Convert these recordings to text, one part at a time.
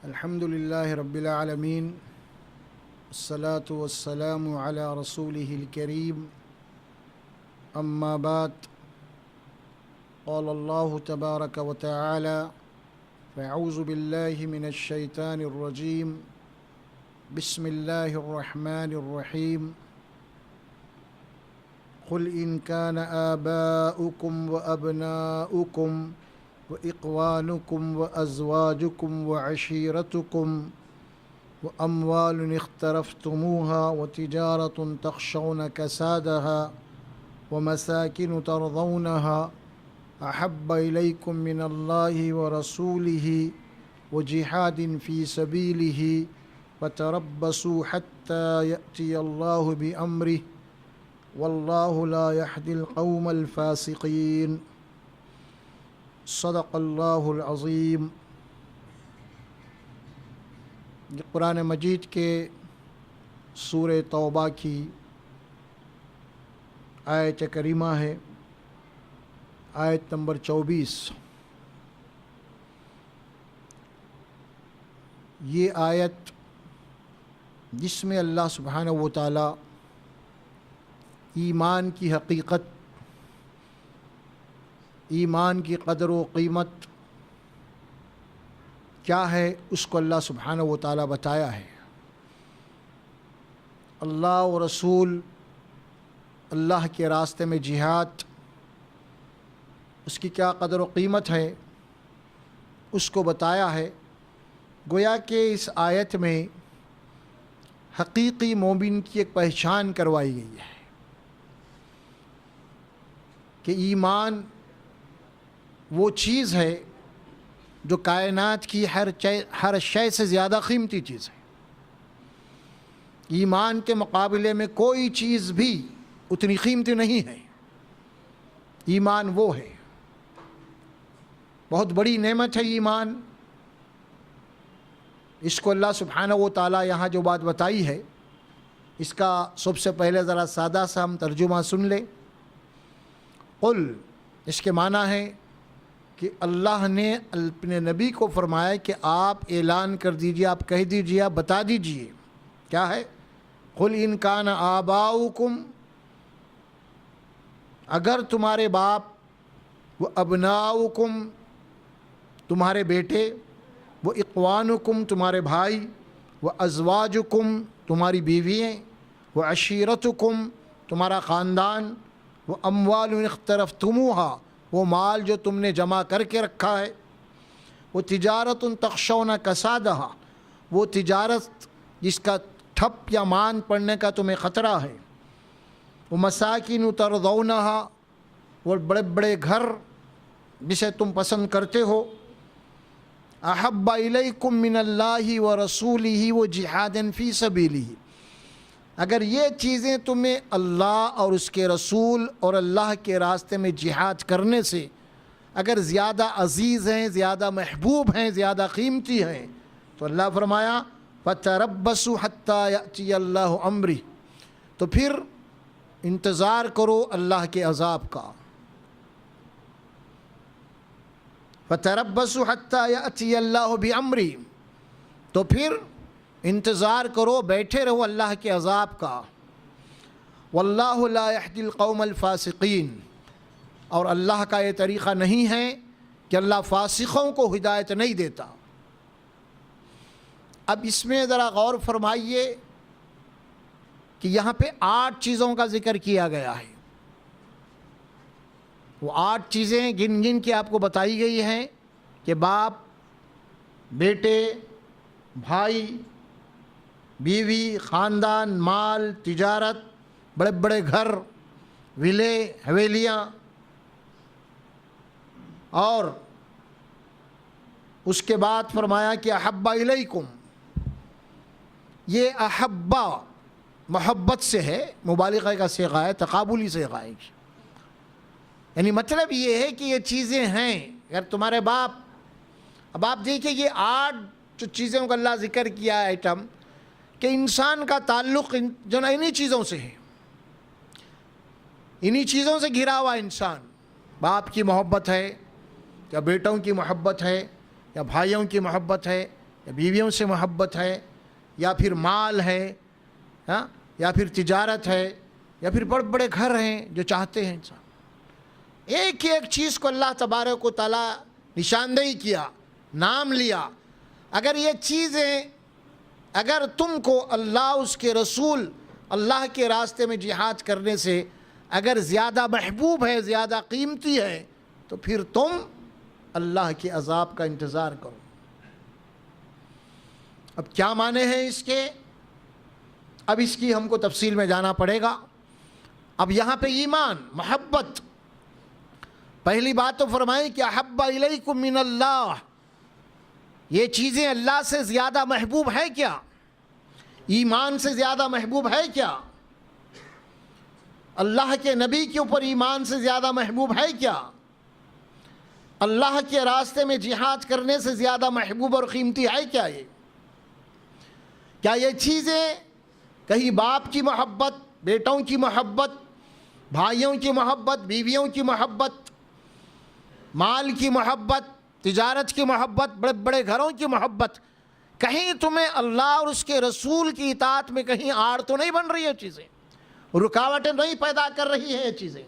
الحمد لله رب العالمين الصلاة والسلام على رسوله الكريم أما بعد قال الله تبارك وتعالى فأعوذ بالله من الشيطان الرجيم بسم الله الرحمن الرحيم قل إن كان آباؤكم وأبناؤكم وإخوانكم وأزواجكم وعشيرتكم وأموال اقترفتموها وتجارة تخشون كسادها ومساكن ترضونها أحب إليكم من الله ورسوله وجهاد في سبيله فتربصوا حتى يأتي الله بأمره والله لا يهدي القوم الفاسقين صدق اللہ العظیم۔ یہ قرآن مجید کے سورہ توبہ کی آیت کریمہ ہے، آیت نمبر 24۔ یہ آیت جس میں اللہ سبحانہ و تعالی ایمان کی حقیقت، ایمان کی قدر و قیمت کیا ہے اس کو اللہ سبحانہ و تعالی بتایا ہے۔ اللہ و رسول، اللہ کے راستے میں جہاد، اس کی کیا قدر و قیمت ہے اس کو بتایا ہے۔ گویا کہ اس آیت میں حقیقی مومن کی ایک پہچان کروائی گئی ہے کہ ایمان وہ چیز ہے جو کائنات کی ہر شے سے زیادہ قیمتی چیز ہے۔ ایمان کے مقابلے میں کوئی چیز بھی اتنی قیمتی نہیں ہے۔ ایمان وہ ہے، بہت بڑی نعمت ہے ایمان۔ اس کو اللہ سبحانہ و تعالی یہاں جو بات بتائی ہے، اس کا سب سے پہلے ذرا سادہ سا ہم ترجمہ سن لیں۔ قل، اس کے معنی ہے کہ اللہ نے اپنے نبی کو فرمایا کہ آپ اعلان کر دیجئے، آپ کہہ دیجئے، آپ بتا دیجئے کیا ہے۔ قل ان کان آباؤکم، اگر تمہارے باپ، وہ ابناؤکم، تمہارے بیٹے، وہ اخوانکم، تمہارے بھائی، وہ ازواجکم، تمہاری بیوییں، وہ عشیرتکم، تمہارا خاندان، وہ اموال اقترفتموہا، وہ مال جو تم نے جمع کر کے رکھا ہے، وہ تجارت تخشون کسادہا، وہ تجارت جس کا ٹھپ یا مان پڑنے کا تمہیں خطرہ ہے، وہ مساکن ترضونہا، وہ بڑے بڑے گھر جسے تم پسند کرتے ہو، احب الیکم من اللہ ورسولہ وجہاد فی سبیلہ، اگر یہ چیزیں تمہیں اللہ اور اس کے رسول اور اللہ کے راستے میں جہاد کرنے سے اگر زیادہ عزیز ہیں، زیادہ محبوب ہیں، زیادہ قیمتی ہیں، تو اللہ فرمایا فَتَرَبَّصُوا حَتَّى يَأْتِيَ اللَّهُ أَمْرِهِ، تو پھر انتظار کرو اللہ کے عذاب کا۔ فَتَرَبَّصُوا حَتَّى يَأْتِيَ اللَّهُ بِأَمْرِهِ، تو پھر انتظار کرو، بیٹھے رہو اللہ کے عذاب کا۔ واللہ لا یہدی القوم الفاسقین، اور اللہ کا یہ طریقہ نہیں ہے کہ اللہ فاسقوں کو ہدایت نہیں دیتا۔ اب اس میں ذرا غور فرمائیے کہ یہاں پہ 8 چیزوں کا ذکر کیا گیا ہے۔ وہ 8 چیزیں گن گن کے آپ کو بتائی گئی ہیں کہ باپ، بیٹے، بھائی، بیوی، خاندان، مال، تجارت، بڑے بڑے گھر، ویلے، حویلیاں، اور اس کے بعد فرمایا کہ احب الیکم، یہ احبا محبت سے ہے، مبالغہ کا صیغہ ہے، تقابلی صیغہ ہے، یعنی مطلب یہ ہے کہ یہ چیزیں ہیں۔ اگر تمہارے باپ، اب آپ دیکھیں یہ 8 جو چیزوں کا اللہ ذکر کیا آئٹم، کہ انسان کا تعلق جو انہی چیزوں سے ہے، انہی چیزوں سے گھرا ہوا انسان۔ باپ کی محبت ہے، یا بیٹوں کی محبت ہے، یا بھائیوں کی محبت ہے، یا بیویوں سے محبت ہے یا پھر مال ہے یا پھر تجارت ہے یا پھر بڑے بڑے گھر ہیں جو چاہتے ہیں انسان. ایک ہی ایک چیز کو اللہ تبارک و تعالیٰ نشاندہی کیا, نام لیا. اگر یہ چیزیں اگر تم کو اللہ اس کے رسول اللہ کے راستے میں جہاد کرنے سے اگر زیادہ محبوب ہے, زیادہ قیمتی ہے, تو پھر تم اللہ کے عذاب کا انتظار کرو. اب کیا معنی ہے اس کے؟ اب اس کی ہم کو تفصیل میں جانا پڑے گا. اب یہاں پہ ایمان, محبت, پہلی بات تو فرمائی کہ احب الیکم من اللہ, یہ چیزیں اللہ سے زیادہ محبوب ہے کیا؟ ایمان سے زیادہ محبوب ہے کیا؟ اللہ کے نبی کے اوپر ایمان سے زیادہ محبوب ہے کیا؟ اللہ کے راستے میں جہاد کرنے سے زیادہ محبوب اور قیمتی ہے کیا؟ کیا یہ چیزیں کہیں باپ کی محبت, بیٹوں کی محبت, بھائیوں کی محبت, بیویوں کی محبت, مال کی محبت, تجارت کی محبت, بڑے بڑے گھروں کی محبت, کہیں تمہیں اللہ اور اس کے رسول کی اطاعت میں کہیں آڑ تو نہیں بن رہی ہے؟ چیزیں رکاوٹیں نہیں پیدا کر رہی ہیں یہ چیزیں؟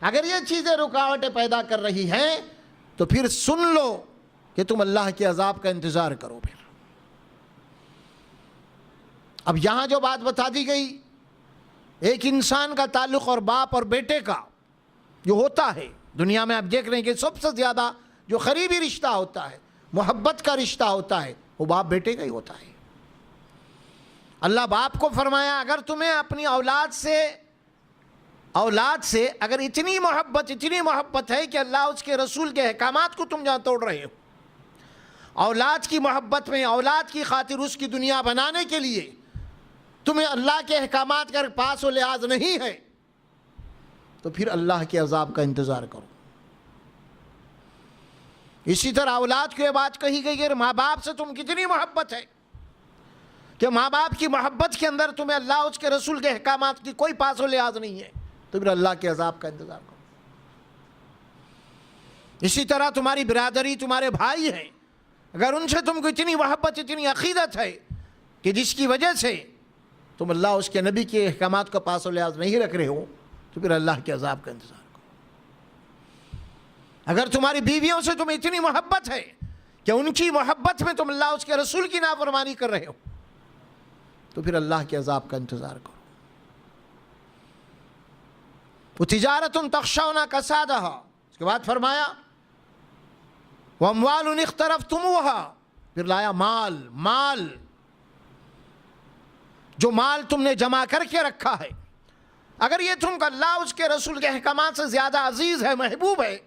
اگر یہ چیزیں رکاوٹیں پیدا کر رہی ہیں تو پھر سن لو کہ تم اللہ کے عذاب کا انتظار کرو. پھر اب یہاں جو بات بتا دی گئی, ایک انسان کا تعلق اور باپ اور بیٹے کا جو ہوتا ہے دنیا میں, آپ دیکھ رہے ہیں کہ سب سے زیادہ جو قریبی رشتہ ہوتا ہے, محبت کا رشتہ ہوتا ہے, وہ باپ بیٹے کا ہی ہوتا ہے. اللہ باپ کو فرمایا اگر تمہیں اپنی اولاد سے اگر اتنی محبت ہے کہ اللہ اس کے رسول کے احکامات کو تم جہاں توڑ رہے ہو, اولاد کی محبت میں, اولاد کی خاطر اس کی دنیا بنانے کے لیے تمہیں اللہ کے احکامات کا پاس و لحاظ نہیں ہے, تو پھر اللہ کے عذاب کا انتظار کرو. اسی طرح اولاد کو یہ بات کہی گئی کہ ماں باپ سے تم کتنی محبت ہے کہ ماں باپ کی محبت کے اندر تمہیں اللہ اس کے رسول کے احکامات کی کوئی پاس و لحاظ نہیں ہے, تو پھر اللہ کے عذاب کا انتظار کرو. اسی طرح تمہاری برادری, تمہارے بھائی ہیں, اگر ان سے تم کو اتنی محبت, اتنی عقیدت ہے کہ جس کی وجہ سے تم اللہ اس کے نبی کے احکامات کا پاس و لحاظ نہیں رکھ رہے ہو, تو پھر اللہ کے عذاب کا انتظار کرو. اگر تمہاری بیویوں سے تمہیں اتنی محبت ہے کہ ان کی محبت میں تم اللہ اس کے رسول کی نافرمانی کر رہے ہو, تو پھر اللہ کے عذاب کا انتظار کرو. وہ تجارت تخشون کسادہا, اس کے بعد فرمایا وَأَمْوَالٌ اخْتَرَفْتُمُوهَا, پھر لایا مال, جو مال تم نے جمع کر کے رکھا ہے, اگر یہ تم کو اللہ اس کے رسول کے احکامات سے زیادہ عزیز ہے, محبوب ہے,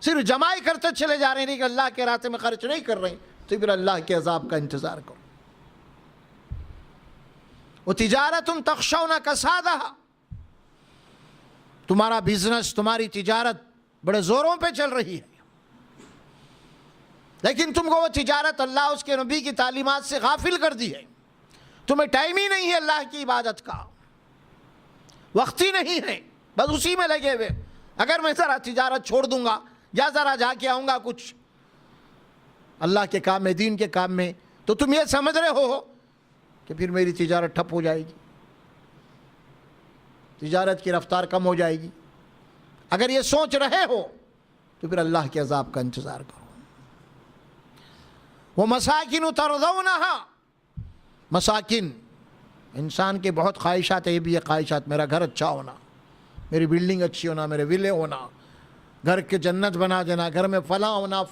صرف جمع ہی کرتے چلے جا رہے ہیں کہ اللہ کے راستے میں خرچ نہیں کر رہے ہیں, تو پھر اللہ کے عذاب کا انتظار کرو. وَتِجَارَةٌ تَخْشَوْنَ كَسَادَهَا, تمہارا بزنس, تمہاری تجارت بڑے زوروں پہ چل رہی ہے, لیکن تم کو وہ تجارت اللہ اس کے نبی کی تعلیمات سے غافل کر دی ہے, تمہیں ٹائم ہی نہیں ہے اللہ کی عبادت کا, وقت ہی نہیں ہے, بس اسی میں لگے ہوئے. اگر میں ذرا تجارت چھوڑ دوں گا یا ذرا جا کے آؤں گا کچھ اللہ کے کام میں, دین کے کام میں, تو تم یہ سمجھ رہے ہو کہ پھر میری تجارت ٹھپ ہو جائے گی, تجارت کی رفتار کم ہو جائے گی. اگر یہ سوچ رہے ہو تو پھر اللہ کے عذاب کا انتظار کرو. وَمَسَاكِنُ تَرْضَوْنَهَا, مساکن, انسان کے بہت خواہشات ہیں, یہ بھی یہ خواہشات, میرا گھر اچھا ہونا, میری بلڈنگ اچھی ہونا, میرے ویلے ہونا, گھر کے جنت بنا دینا, گھر میں فلاں ہونا.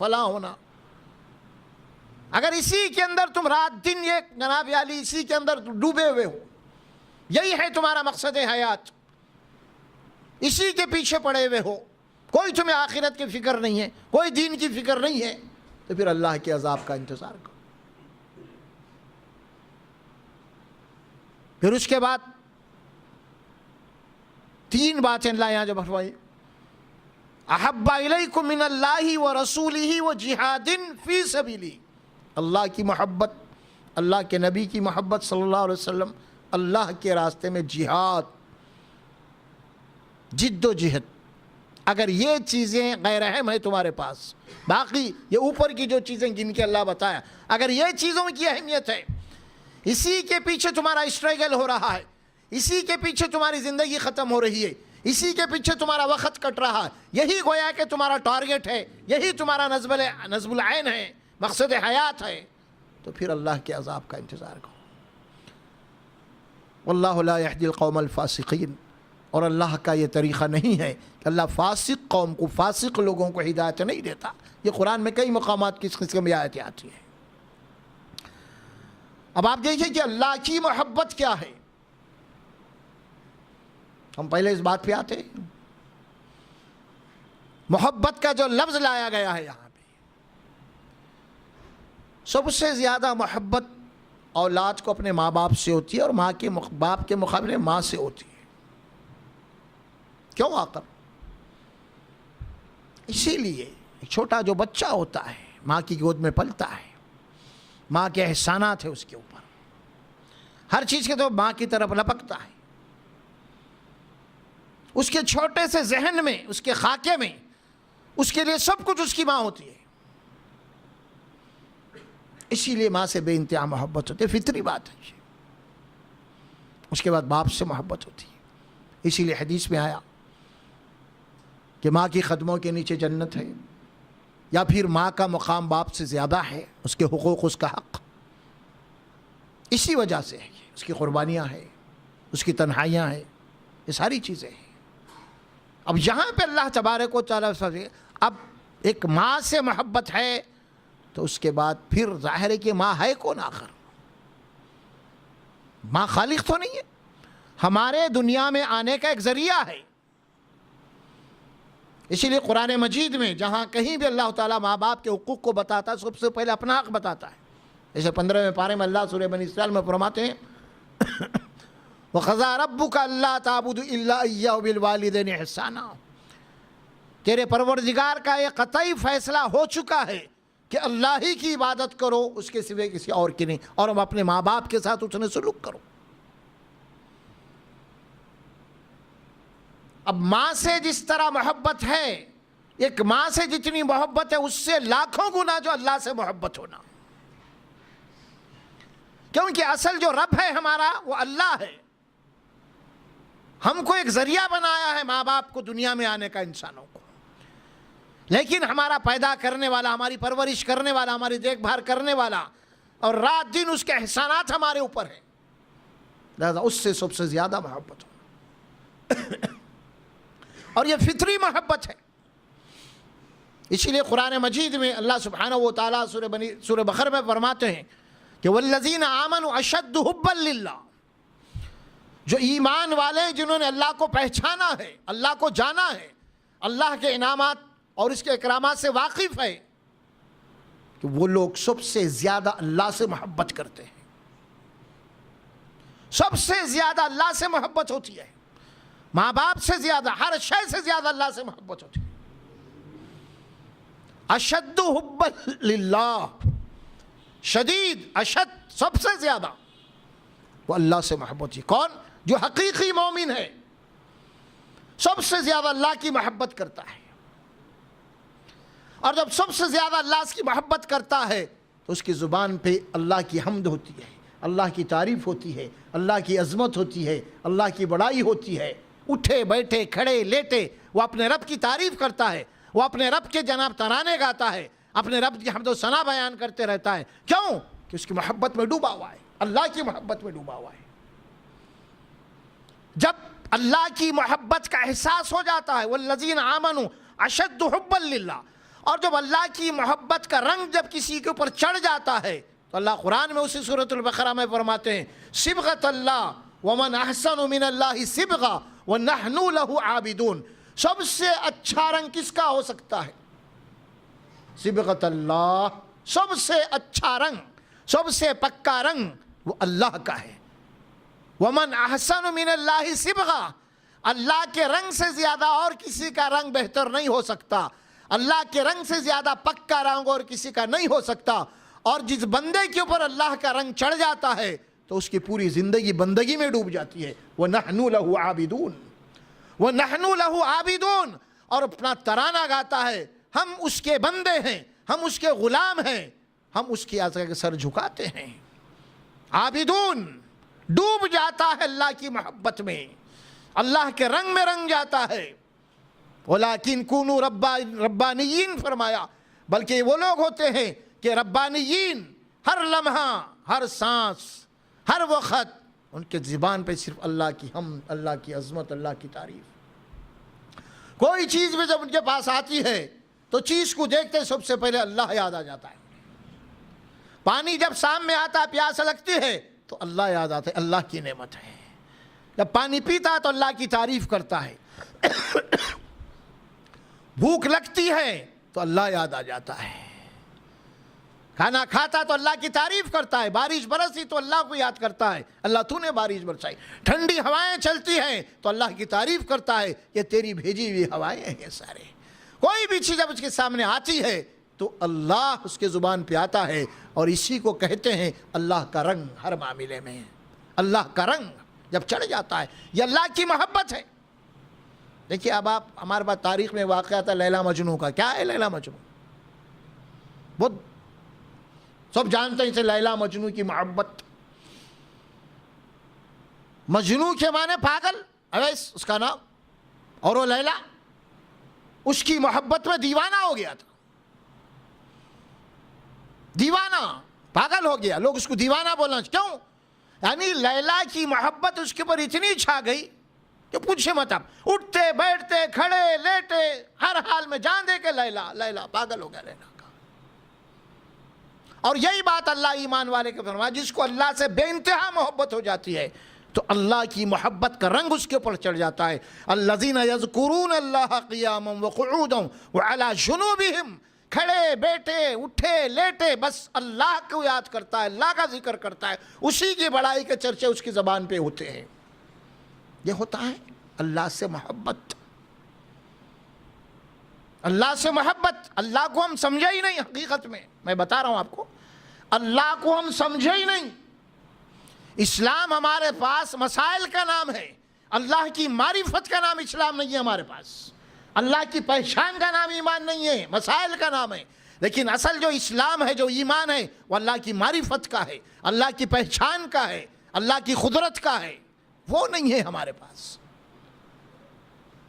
اگر اسی کے اندر تم رات دن یہ جناب علی اسی کے اندر ڈوبے ہوئے ہو, یہی ہے تمہارا مقصد حیات, اسی کے پیچھے پڑے ہوئے ہو, کوئی تمہیں آخرت کی فکر نہیں ہے, کوئی دین کی فکر نہیں ہے, تو پھر اللہ کے عذاب کا انتظار کرو. پھر اس کے بعد 3 باتیں اللہ یہاں جو فرمائی, احب الیکم من اللہ ورسولہ وجہاد فی سبیلہ, اللہ کی محبت, اللہ کے نبی کی محبت صلی اللہ علیہ وسلم, اللہ کے راستے میں جہاد, جد و جہد, اگر یہ چیزیں غیر اہم ہیں تمہارے پاس، باقی یہ اوپر کی جو چیزیں جن کے اللہ بتایا، اگر یہ چیزوں کی اہمیت ہے، اسی کے پیچھے تمہارا اسٹرگل ہو رہا ہے، اسی کے پیچھے تمہاری زندگی ختم ہو رہی ہے، اسی کے پیچھے تمہارا وقت کٹ رہا ہے، یہی گویا کہ تمہارا ٹارگٹ ہے، یہی تمہارا نصب العین ہے، مقصد حیات ہے، تو پھر اللہ کے عذاب کا انتظار کرو۔ واللہ لا یہدی القوم الفاسقین، اور اللہ کا یہ طریقہ نہیں ہے کہ اللہ فاسق قوم کو، فاسق لوگوں کو ہدایت نہیں دیتا۔ یہ قرآن میں کئی مقامات کس قسم کی آیتیں آتی ہیں۔ اب آپ دیکھیں کہ اللہ کی محبت کیا ہے۔ ہم پہلے اس بات پہ آتے ہیں، محبت کا جو لفظ لایا گیا ہے یہاں پہ، سب سے زیادہ محبت اولاد کو اپنے ماں باپ سے ہوتی ہے، اور ماں کے باپ کے مقابلے ماں سے ہوتی ہے۔ کیوں آقا؟ اسی لیے چھوٹا جو بچہ ہوتا ہے ماں کی گود میں پلتا ہے، ماں کے احسانات ہیں اس کے اوپر، ہر چیز کے تو ماں کی طرف لپکتا ہے، اس کے چھوٹے سے ذہن میں، اس کے خاکے میں، اس کے لیے سب کچھ اس کی ماں ہوتی ہے۔ اسی لیے ماں سے بے انتہا محبت ہوتی ہے، فطری بات ہے۔ اس کے بعد باپ سے محبت ہوتی ہے۔ اسی لیے حدیث میں آیا کہ ماں کی قدموں کے نیچے جنت ہے، یا پھر ماں کا مقام باپ سے زیادہ ہے، اس کے حقوق، اس کا حق۔ اسی وجہ سے ہے، اس کی قربانیاں ہیں، اس کی تنہائیاں ہیں، یہ ساری چیزیں ہیں۔ اب یہاں پہ اللہ تبارک و تعالیٰ سے اب ایک ماں سے محبت ہے، تو اس کے بعد پھر ظاہر ہے کہ ماں ہے کون آخر؟ ماں خالق تو نہیں ہے، ہمارے دنیا میں آنے کا ایک ذریعہ ہے۔ اسی لیے قرآن مجید میں جہاں کہیں بھی اللہ تعالیٰ ماں باپ کے حقوق کو بتاتا ہے، سب سے پہلے اپنا حق بتاتا ہے۔ جیسے 15ویں پارے میں اللہ سورہ بنی اسرائیل میں فرماتے ہیں وَقَضَىٰ رَبُّكَ أَلَّا تَعْبُدُوا إِلَّا إِيَّاهُ وَبِالْوَالِدَيْنِ إِحْسَانًا، تیرے پروردگار کا یہ قطعی فیصلہ ہو چکا ہے کہ اللہ ہی کی عبادت کرو، اس کے سوائے کسی اور کی نہیں، اور ہم اپنے ماں باپ کے ساتھ اتنے سلوک کرو۔ اب ماں سے جس طرح محبت ہے، ایک ماں سے جتنی محبت ہے اس سے لاکھوں گنا جو اللہ سے محبت ہونا، کیونکہ اصل جو رب ہے ہمارا وہ اللہ ہے۔ ہم کو ایک ذریعہ بنایا ہے ماں باپ کو دنیا میں آنے کا، انسانوں کو، لیکن ہمارا پیدا کرنے والا، ہماری پرورش کرنے والا، ہماری دیکھ بھال کرنے والا، اور رات دن اس کے احسانات ہمارے اوپر ہیں، لہذا اس سے سب سے زیادہ محبت ہو۔ اور یہ فطری محبت ہے۔ اسی لیے قرآن مجید میں اللہ سبحانہ و تعالیٰ سورہ بقرہ میں فرماتے ہیں کہ وَالَّذِينَ آمَنُوا أَشَدُّ حُبًّا لِلَّهِ، جو ایمان والے جنہوں نے اللہ کو پہچانا ہے، اللہ کو جانا ہے، اللہ کے انعامات اور اس کے اکرامات سے واقف ہے، کہ وہ لوگ سب سے زیادہ اللہ سے محبت کرتے ہیں۔ سب سے زیادہ اللہ سے محبت ہوتی ہے، ماں باپ سے زیادہ، ہر شے سے زیادہ اللہ سے محبت ہوتی ہے۔ اشد حب للہ، شدید، اشد، سب سے زیادہ وہ اللہ سے محبت ہے۔ کون؟ جو حقیقی مومن ہے، سب سے زیادہ اللہ کی محبت کرتا ہے، اور جب سب سے زیادہ اللہ کی محبت کرتا ہے تو اس کی زبان پہ اللہ کی حمد ہوتی ہے، اللہ کی تعریف ہوتی ہے، اللہ کی عظمت ہوتی ہے، اللہ کی بڑائی ہوتی ہے۔ اٹھے بیٹھے کھڑے لیٹے وہ اپنے رب کی تعریف کرتا ہے، وہ اپنے رب کے جناب ترانے گاتا ہے، اپنے رب کی حمد و ثنا بیان کرتے رہتا ہے۔ کیوں؟ کہ اس کی محبت میں ڈوبا ہوا ہے، اللہ کی محبت میں ڈوبا ہوا ہے۔ جب اللہ کی محبت کا احساس ہو جاتا ہے والذین آمنوا اشد حبا للہ، اور جب اللہ کی محبت کا رنگ جب کسی کے اوپر چڑھ جاتا ہے تو اللہ قرآن میں اسی سورۃ البقرہ میں فرماتے ہیں صبغۃ اللہ ومن احسن من اللہ صبغہ ونحن لہ عابدون، سب سے اچھا رنگ کس کا ہو سکتا ہے؟ صبغۃ اللہ، سب سے اچھا رنگ، سب سے پکا رنگ وہ اللہ کا ہے۔ ومن احسن من اللہ صبغہ، اللہ کے رنگ سے زیادہ اور کسی کا رنگ بہتر نہیں ہو سکتا، اللہ کے رنگ سے زیادہ پکا رنگ اور کسی کا نہیں ہو سکتا۔ اور جس بندے کے اوپر اللہ کا رنگ چڑھ جاتا ہے تو اس کی پوری زندگی بندگی میں ڈوب جاتی ہے۔ وَنَحْنُ لَهُ عَابِدُونَ، وَنَحْنُ لَهُ عَابِدُونَ، اور اپنا ترانہ گاتا ہے، ہم اس کے بندے ہیں، ہم اس کے غلام ہیں، ہم اس کی آزاد کے سر جھکاتے ہیں۔ عابدون ڈوب جاتا ہے اللہ کی محبت میں، اللہ کے رنگ میں رنگ جاتا ہے۔ وَلَٰكِن كُونُوا ربانیین فرمایا، بلکہ یہ وہ لوگ ہوتے ہیں کہ ربانیین، ہر لمحہ، ہر سانس، ہر وقت ان کے زبان پہ صرف اللہ کی حمد، اللہ کی عظمت، اللہ کی تعریف۔ کوئی چیز بھی جب ان کے پاس آتی ہے تو چیز کو دیکھتے سب سے پہلے اللہ یاد آ جاتا ہے۔ پانی جب سامنے آتا، پیاس لگتی ہے تو اللہ یاد آتا ہے، اللہ کی نعمت ہے۔ جب پانی پیتا تو اللہ کی تعریف کرتا ہے۔ بھوک لگتی ہے تو اللہ یاد آ جاتا ہے۔ کھانا کھاتا تو اللہ کی تعریف کرتا ہے۔ بارش برسی تو اللہ کو یاد کرتا ہے، اللہ تو نے بارش برسائی۔ ٹھنڈی ہوائیں چلتی ہیں تو اللہ کی تعریف کرتا ہے، یہ تیری بھیجی ہوئی ہوائیں ہیں سارے۔ کوئی بھی چیز جب اس کے سامنے آتی ہے تو اللہ اس کے زبان پہ آتا ہے، اور اسی کو کہتے ہیں اللہ کا رنگ۔ ہر معاملے میں اللہ کا رنگ جب چڑھ جاتا ہے، یہ اللہ کی محبت ہے۔ دیکھیے اب آپ ہمارے پاس تاریخ میں واقعہ تھا لیلا مجنوں کا۔ کیا ہے لیلا مجنوں؟ بہت سب جانتے ہیں اسے، لیلا مجنوں کی محبت۔ مجنوں کے معنی پاگل، اویس اس کا نام، اور وہ لیلا اس کی محبت میں دیوانہ ہو گیا تھا۔ دیوانہ، پاگل ہو گیا، لوگ اس کو دیوانہ بولنا۔ کیوں؟ یعنی لیلا کی محبت اس کے اوپر اتنی چھا گئی کہ پوچھے مت آپ، اٹھتے بیٹھتے کھڑے لیٹے ہر حال میں جان دے کے لیلا لیلا، پاگل ہو گیا لیلا کا۔ اور یہی بات اللہ ایمان والے کے فرمایا، جس کو اللہ سے بے انتہا محبت ہو جاتی ہے تو اللہ کی محبت کا رنگ اس کے اوپر چڑھ جاتا ہے۔ الذین یذکرون اللہ قیاما وقعودا وعلی جنوبہم، کھڑے بیٹھے اٹھے لیٹے بس اللہ کو یاد کرتا ہے، اللہ کا ذکر کرتا ہے، اسی کی بڑائی کے چرچے اس کی زبان پہ ہوتے ہیں۔ یہ ہوتا ہے اللہ سے محبت۔ اللہ سے محبت، اللہ کو ہم سمجھے ہی نہیں حقیقت میں بتا رہا ہوں آپ کو، اللہ کو ہم سمجھے ہی نہیں۔ اسلام ہمارے پاس مسائل کا نام ہے، اللہ کی معرفت کا نام اسلام نہیں ہے ہمارے پاس۔ اللہ کی پہچان کا نام ایمان نہیں ہے، مسائل کا نام ہے۔ لیکن اصل جو اسلام ہے، جو ایمان ہے، وہ اللہ کی معرفت کا ہے، اللہ کی پہچان کا ہے، اللہ کی قدرت کا ہے، وہ نہیں ہے ہمارے پاس۔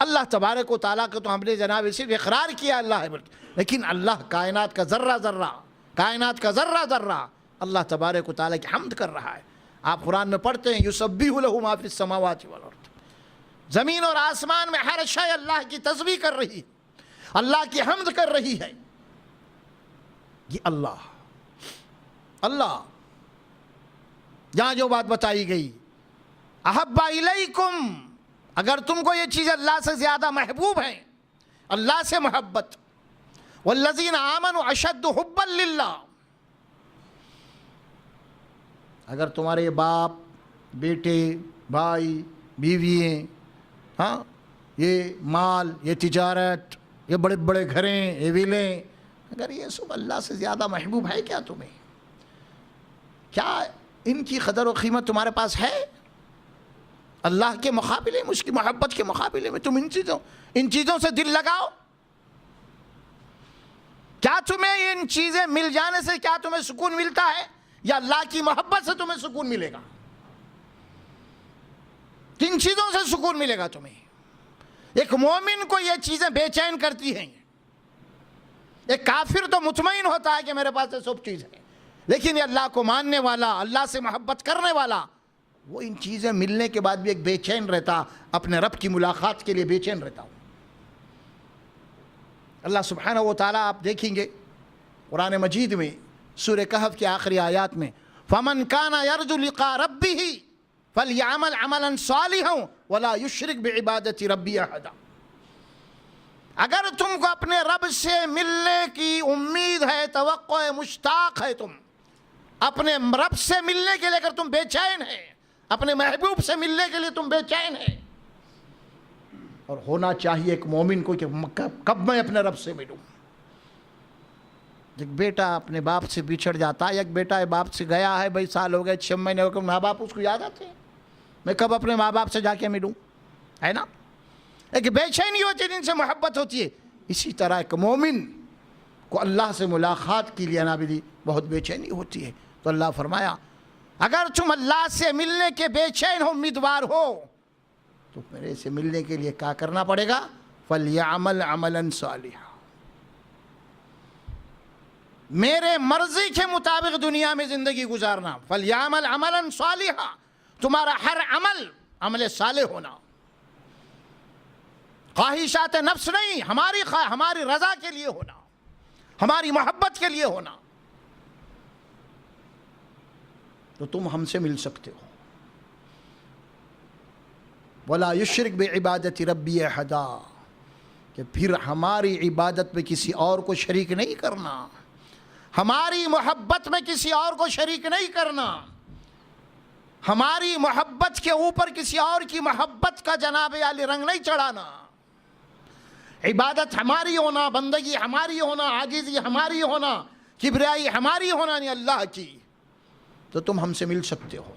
اللہ تبارک و تعالیٰ کو تو ہم نے جناب صرف اقرار کیا اللہ ہے، لیکن اللہ کائنات کا ذرہ ذرہ، کائنات کا ذرہ ذرہ اللہ تبارک و تعالیٰ کی حمد کر رہا ہے۔ آپ قرآن میں پڑھتے ہیں یسبح لہ ما فی السماوات والارض، زمین اور آسمان میں ہر شے اللہ کی تسبیح کر رہی ہے، اللہ کی حمد کر رہی ہے۔ یہ اللہ یہاں جو بات بتائی گئی، احب الیکم، اگر تم کو یہ چیز اللہ سے زیادہ محبوب ہیں، اللہ سے محبت، والذین آمنوا اشد حبا للہ، اگر تمہارے باپ، بیٹے، بھائی، بیوییں، ہاں، یہ مال، یہ تجارت، یہ بڑے بڑے گھریں، یہ ویلیں، اگر یہ سب اللہ سے زیادہ محبوب ہے کیا تمہیں؟ کیا ان کی قدر و قیمت تمہارے پاس ہے؟ اللہ کے مقابلے میں، اس کی محبت کے مقابلے میں تم ان چیزوں سے دل لگاؤ۔ کیا تمہیں ان چیزیں مل جانے سے کیا تمہیں سکون ملتا ہے، یا اللہ کی محبت سے تمہیں سکون ملے گا؟ کن چیزوں سے سکون ملے گا تمہیں؟ ایک مومن کو یہ چیزیں بے چین کرتی ہیں، ایک کافر تو مطمئن ہوتا ہے کہ میرے پاس یہ سب چیز ہے، لیکن یہ اللہ کو ماننے والا، اللہ سے محبت کرنے والا، وہ ان چیزیں ملنے کے بعد بھی ایک بے چین رہتا، اپنے رب کی ملاقات کے لیے بے چین رہتا ہوں۔ اللہ سبحانہ و تعالیٰ آپ دیکھیں گے قرآن مجید میں سورہ کہف کی آخری آیات میں، فَمَنْ كَانَ يَرْجُو لِقَاءَ رَبِّهِ فَلْيَعْمَلْ عَمَلًا صَالِحًا وَلَا يُشْرِكْ بِعِبَادَةِ رَبِّهِ أَحَدًا۔ اگر تم کو اپنے رب سے ملنے کی امید ہے، توقع ہے، مشتاق ہے، تم اپنے رب سے ملنے کے لیے اگر تم بے چین ہے، اپنے محبوب سے ملنے کے لیے تم بے چین ہے، اور ہونا چاہیے ایک مومن کو کہ کب میں اپنے رب سے ملوں۔ ایک بیٹا اپنے باپ سے بچھڑ جاتا ہے، ایک بیٹا باپ سے گیا ہے، بھائی سال ہو گئے، 6 مہینے ہو گئے، ماں باپ اس کو یاد آتے ہیں، میں کب اپنے ماں باپ سے جا کے ملوں، ہے نا؟ ایک بے چینی ہوتی ہے جن سے محبت ہوتی ہے. اسی طرح ایک مومن کو اللہ سے ملاقات کے لیے نابلی بہت بے چینی ہوتی ہے. تو اللہ فرمایا اگر تم اللہ سے ملنے کے بے چین ہو، امیدوار ہو، تو میرے سے ملنے کے لیے کیا کرنا پڑے گا؟ فَلْيَعْمَلْ عَمَلًا صَالِحًا، میرے مرضی کے مطابق دنیا میں زندگی گزارنا. فَلْيَعْمَلْ عَمَلًا صَالِحًا، تمہارا ہر عمل عمل صالح ہونا، خواہشات نفس نہیں، ہماری رضا کے لیے ہونا، ہماری محبت کے لیے ہونا. تو تم ہم سے مل سکتے ہو. وَلَا يُشْرِكْ بِعِبَادَةِ رَبِّهِ أَحَدًا، کہ پھر ہماری عبادت میں کسی اور کو شریک نہیں کرنا، ہماری محبت میں کسی اور کو شریک نہیں کرنا، ہماری محبت کے اوپر کسی اور کی محبت کا جناب عالی رنگ نہیں چڑھانا. عبادت ہماری ہونا، بندگی ہماری ہونا، عاجزی ہماری ہونا، کبریائی ہماری ہونا، نہیں اللہ کی. تو تم ہم سے مل سکتے ہو،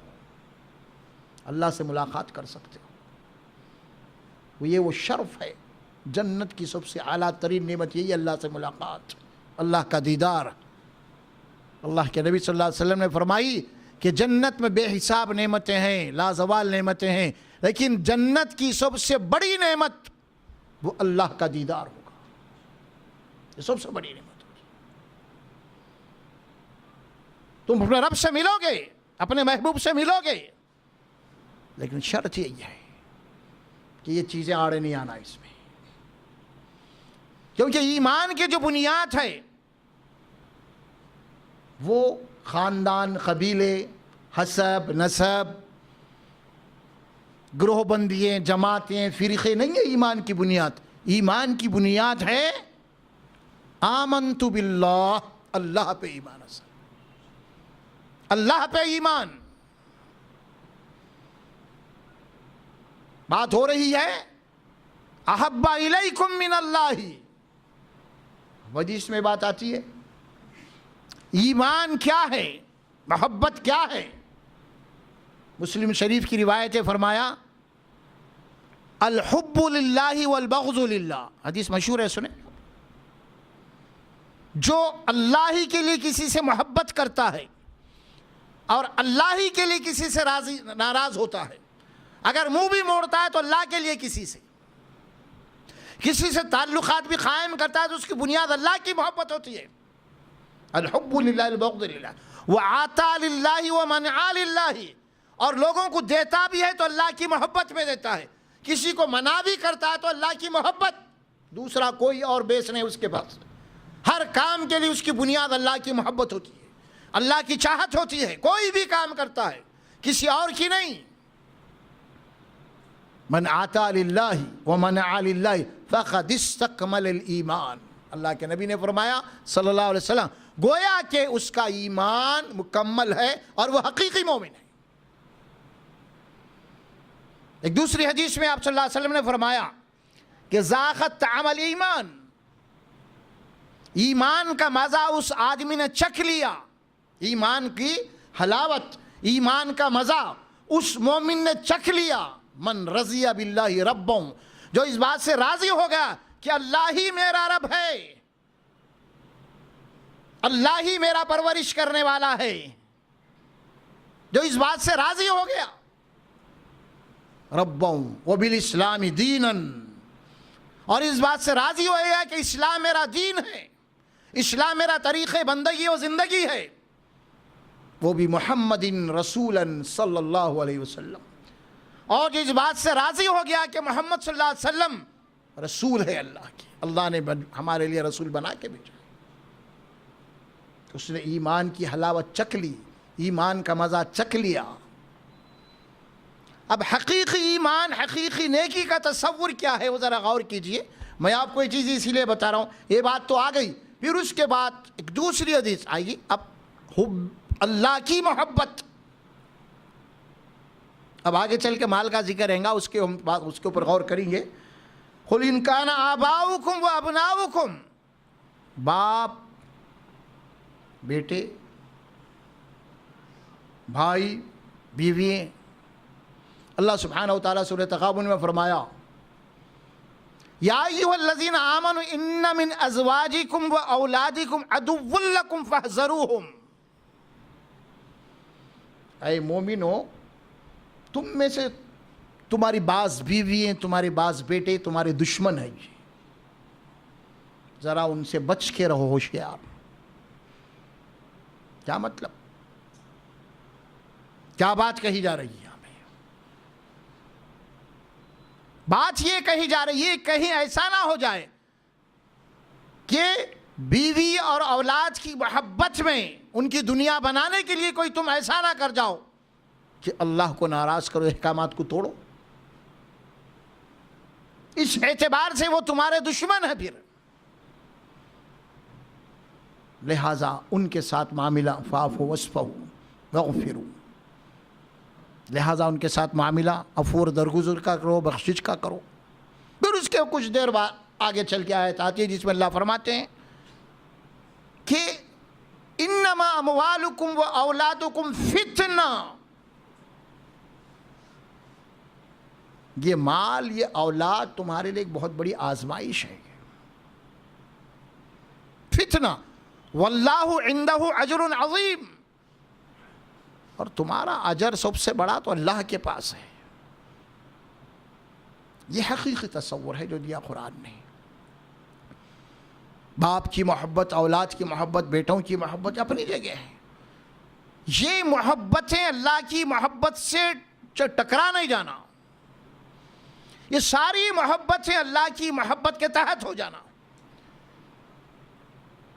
اللہ سے ملاقات کر سکتے ہو. یہ وہ شرف ہے، جنت کی سب سے اعلیٰ ترین نعمت یہی اللہ سے ملاقات، اللہ کا دیدار. اللہ کے نبی صلی اللہ علیہ وسلم نے فرمائی کہ جنت میں بے حساب نعمتیں ہیں، لازوال نعمتیں ہیں، لیکن جنت کی سب سے بڑی نعمت وہ اللہ کا دیدار ہوگا. یہ سب سے بڑی نعمت ہوگی. تم اپنے رب سے ملو گے، اپنے محبوب سے ملو گے، لیکن شرط یہی ہے کہ یہ چیزیں آڑے نہیں آنا اس میں، کیونکہ ایمان کی جو بنیاد ہے وہ خاندان، قبیلے، حسب، نسب، گروہ بندیاں، جماعتیں، فرقے نہیں ہے ایمان کی بنیاد. ایمان کی بنیاد ہے آمنت باللہ، اللہ پہ ایمان، اللہ پہ ایمان. بات ہو رہی ہے احب الیکم من اللہ، حدیث میں بات آتی ہے ایمان کیا ہے، محبت کیا ہے. مسلم شریف کی روایت ہے، فرمایا الحب للہ والبغض للہ، حدیث مشہور ہے، سنیں. جو اللہ ہی کے لیے کسی سے محبت کرتا ہے اور اللہ ہی کے لیے کسی سے ناراض ہوتا ہے، اگر منہ بھی موڑتا ہے تو اللہ کے لیے کسی سے تعلقات بھی قائم کرتا ہے تو اس کی بنیاد اللہ کی محبت ہوتی ہے. الحب للہ والبغض للہ، وعطا للہ ومنع للہ، اور لوگوں کو دیتا بھی ہے تو اللہ کی محبت میں دیتا ہے، کسی کو منع بھی کرتا ہے تو اللہ کی محبت، دوسرا کوئی اور بیس نہیں اس کے پاس. ہر کام کے لیے اس کی بنیاد اللہ کی محبت ہوتی ہے، اللہ کی چاہت ہوتی ہے. کوئی بھی کام کرتا ہے کسی اور کی نہیں. من عطا للہ ومنع للہ فقد استکمل الایمان، اللہ کے نبی نے فرمایا صلی اللہ علیہ وسلم، گویا کہ اس کا ایمان مکمل ہے اور وہ حقیقی مومن ہے. ایک دوسری حدیث میں آپ صلی اللہ علیہ وسلم نے فرمایا کہ ذاقت طعم الایمان، ایمان کا مزہ اس آدمی نے چکھ لیا، ایمان کی حلاوت، ایمان کا مزہ اس مومن نے چکھ لیا. من رضی باللہ ربا، جو اس بات سے راضی ہو گیا کہ اللہ ہی میرا رب ہے، اللہ ہی میرا پرورش کرنے والا ہے، جو اس بات سے راضی ہو گیا. ربا وبالاسلام دینا، اور اس بات سے راضی ہو گیا کہ اسلام میرا دین ہے، اسلام میرا طریقہ بندگی و زندگی ہے، وہ بھی محمد رسولا صلی اللہ علیہ وسلم، اور جو اس بات سے راضی ہو گیا کہ محمد صلی اللہ علیہ وسلم رسول ہے اللہ کی، اللہ نے ہمارے لیے رسول بنا کے بھیجا. اس نے ایمان کی حلاوت چکھ لی، ایمان کا مزہ چکھ لیا. اب حقیقی ایمان، حقیقی نیکی کا تصور کیا ہے وہ ذرا غور کیجئے. میں آپ کو یہ چیز اسی لیے بتا رہا ہوں، یہ بات تو آ گئی، پھر اس کے بعد ایک دوسری حدیث آئے گی. اب حب اللہ کی محبت، اب آگے چل کے مال کا ذکر رہے گا، اس کے اوپر غور کریں گے. قُلْ إِنْ كَانَ آبَاؤُكُمْ وَأَبْنَاؤُكُمْ، باپ، بیٹے، بھائی، بیوی. اللہ سبحانہ و تعالیٰ سورہ تغابن میں فرمایا یا ایھا الذین آمنوا ان من ازواجکم و اولادکم عدو لکم فاحذروہم، اے مومنو تم میں سے تمہاری بعض بیوی ہیں، تمہارے بعض بیٹے تمہارے دشمن ہیں، ذرا ان سے بچ کے رہو، ہوشیار۔ کیا مطلب؟ کیا بات کہی جا رہی ہے ہمیں؟ بات یہ کہی جا رہی ہے کہیں ایسا نہ ہو جائے کہ بیوی اور اولاد کی محبت میں ان کی دنیا بنانے کے لیے کوئی تم ایسا نہ کر جاؤ کہ اللہ کو ناراض کرو، احکامات کو توڑو۔ اس اعتبار سے وہ تمہارے دشمن ہیں، پھر لہٰذا ان کے ساتھ معاملہ فاعفوا واصفحوا واغفروا، لہٰذا ان کے ساتھ معاملہ عفو اور درگزر کا کرو، بخشش کا کرو۔ پھر اس کے کچھ دیر بعد آگے چل کے آیت آتی ہے جس میں اللہ فرماتے ہیں کہ انما اموالکم و اولادکم فتنہ، یہ مال یہ اولاد تمہارے لیے ایک بہت بڑی آزمائش ہے، فتنہ، واللہ عندہ اجر عظیم، اور تمہارا اجر سب سے بڑا تو اللہ کے پاس ہے۔ یہ حقیقی تصور ہے جو دیا قرآن نے۔ باپ کی محبت، اولاد کی محبت، بیٹوں کی محبت اپنی جگہ ہے، یہ محبتیں اللہ کی محبت سے ٹکرا نہیں جانا، یہ ساری محبتیں اللہ کی محبت کے تحت ہو جانا،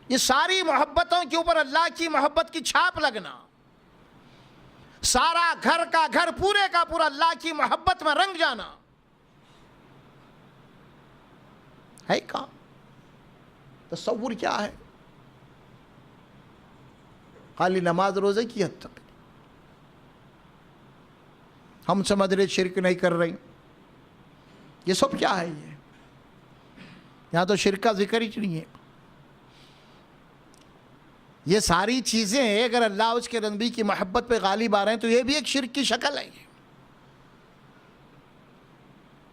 یہ ساری محبتوں کے اوپر اللہ کی محبت کی چھاپ لگنا، سارا گھر کا گھر پورے کا پورا اللہ کی محبت میں رنگ جانا ہے۔ کہاں تصور کیا ہے؟ خالی نماز روزے کی حد تک ہم سمجھ رہے شرک نہیں کر رہے، یہ سب کیا ہے؟ یہاں تو شرک کا ذکر ہی نہیں ہے۔ یہ ساری چیزیں اگر اللہ اس کے نبی کی محبت پہ غالب آ رہے ہیں تو یہ بھی ایک شرک کی شکل ہے،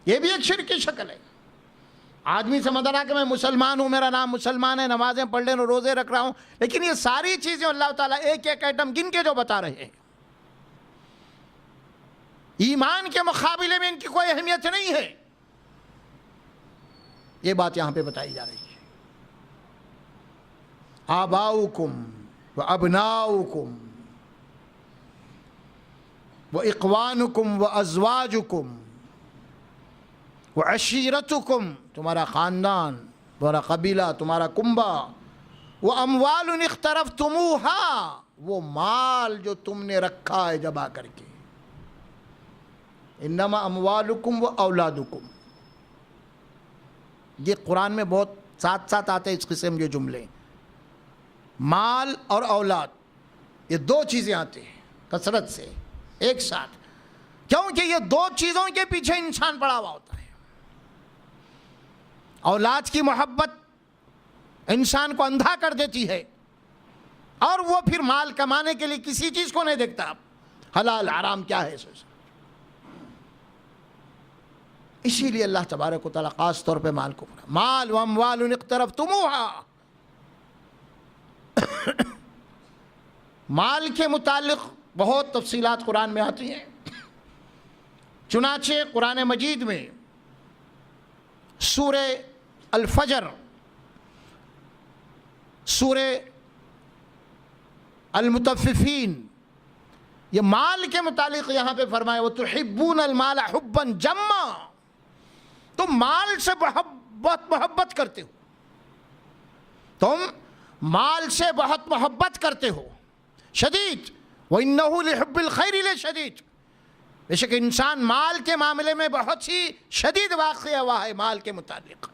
یہ بھی ایک شرک کی شکل ہے۔ آدمی سمجھ رہا کہ میں مسلمان ہوں، میرا نام مسلمان ہے، نمازیں پڑھ لیں، روزے رکھ رہا ہوں، لیکن یہ ساری چیزیں اللہ تعالیٰ ایک ایک ایٹم گن کے جو بتا رہے ہیں، ایمان کے مقابلے میں ان کی کوئی اہمیت نہیں ہے، یہ بات یہاں پہ بتائی جا رہی ہے۔ آباؤکم و ابناؤکم و اخوانکم و ازواجکم و عشیرتکم، تمہارا خاندان، تمہارا قبیلہ، تمہارا کنبہ، و اموال اقترفتموہا، وہ مال جو تم نے رکھا ہے جمع کر کے، انما اموالکم و اولادکم، یہ قرآن میں بہت ساتھ ساتھ آتے ہیں اس قسم کے جملے، مال اور اولاد، یہ دو چیزیں آتے ہیں کثرت سے ایک ساتھ، کیونکہ یہ دو چیزوں کے پیچھے انسان پڑا ہوا ہوتا ہے۔ اولاد کی محبت انسان کو اندھا کر دیتی ہے، اور وہ پھر مال کمانے کے لیے کسی چیز کو نہیں دیکھتا، حلال حرام کیا ہے سوچ۔ اسی لیے اللہ تبارک و تعالیٰ خاص طور پہ مال کو پڑھا، مال و اموال اقترفتموہا، مال کے متعلق بہت تفصیلات قرآن میں آتی ہیں، چنانچہ قرآن مجید میں سورہ الفجر، سورہ المطففین، یہ مال کے متعلق یہاں پہ فرمایا وَتُحِبُّونَ الْمَالَ حُبًّا جَمًّا، تم مال سے بہت محبت کرتے ہو، تم مال سے بہت محبت کرتے ہو، شدید، وَإِنَّهُ لِحُبِّ الْخَيْرِ لَشَدِيدٌ، بے شک انسان مال کے معاملے میں بہت ہی شدید واقعہ ہوا ہے مال کے متعلق۔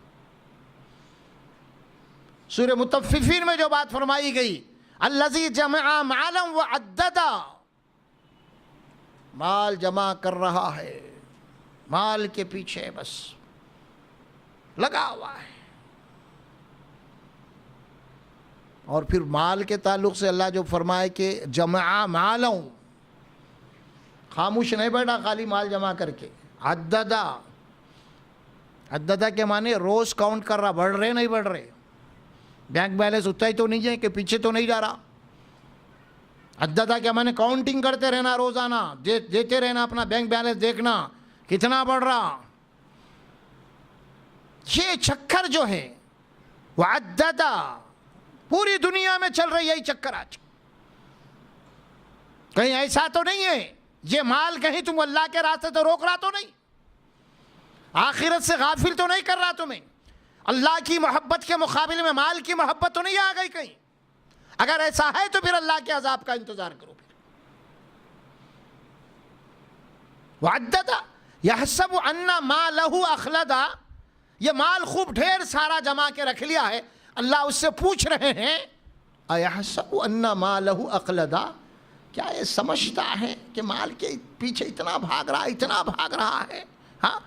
سورہ مطففین میں جو بات فرمائی گئی، الذی جمع مالا وعددا، مال جمع کر رہا ہے، مال کے پیچھے بس لگا ہوا ہے۔ اور پھر مال کے تعلق سے اللہ جو فرمائے کہ جمع مالا، خاموش نہیں بیٹھا خالی مال جمع کر کے، عددا، عددہ کے معنی روز کاؤنٹ کر رہا, بڑھ رہے نہیں بڑھ رہے, بینک بیلنس اتنا ہی تو نہیں ہے کہ پیچھے تو نہیں جا رہا. عددہ کے معنی کاؤنٹنگ کرتے رہنا, روزانہ دیتے رہنا, اپنا بینک بیلنس دیکھنا کتنا بڑھ رہا. یہ چکر جو ہے وہ عددہ پوری دنیا میں چل رہی ہے, یہی چکر آج. کہیں ایسا تو نہیں ہے یہ مال کہیں تم اللہ کے راستے تو روک رہا تو نہیں, آخرت سے غافل تو نہیں کر رہا تمہیں, اللہ کی محبت کے مقابلے میں مال کی محبت تو نہیں آ گئی کہیں؟ اگر ایسا ہے تو پھر اللہ کے عذاب کا انتظار کرو. وعددا یحسب ان مالہ اخلدا, یہ مال خوب ڈھیر سارا جمع کے رکھ لیا ہے. اللہ اس سے پوچھ رہے ہیں ایحسب ان مالہ اخلدا, کیا یہ سمجھتا ہے کہ مال کے پیچھے اتنا بھاگ رہا ہے؟ ہاں,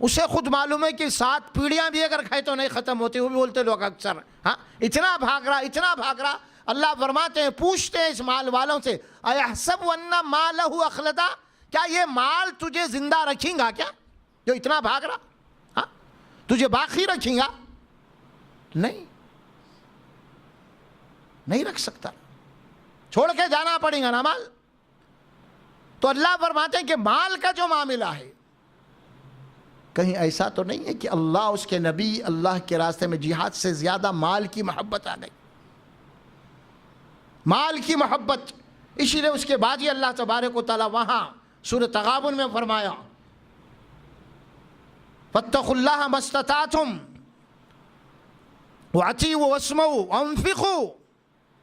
اسے خود معلوم ہے کہ 7 پیڑیاں بھی اگر کھائے تو نہیں ختم ہوتی, وہ بھی بولتے لوگ اکثر. ہاں, اتنا بھاگ رہا. اللہ فرماتے ہیں, پوچھتے ہیں اس مال والوں سے ایحسب ان مالہ اخلدا, کیا یہ مال تجھے زندہ رکھیں گا کیا جو اتنا بھاگ رہا؟ ہاں, تجھے باقی رکھیں گا؟ نہیں رکھ سکتا, چھوڑ کے جانا پڑے گا نا مال. تو اللہ فرماتے ہیں کہ مال کا جو معاملہ ہے, کہیں ایسا تو نہیں ہے کہ اللہ اس کے نبی اللہ کے راستے میں جہاد سے زیادہ مال کی محبت آ گئی, مال کی محبت. اسی لیے اس کے بعد ہی اللہ تبارک و تعالیٰ وہاں سورۃ تغابن میں فرمایا فاتقوا اللہ ما استطعتم واطیعوا واسمعوا وانفقوا,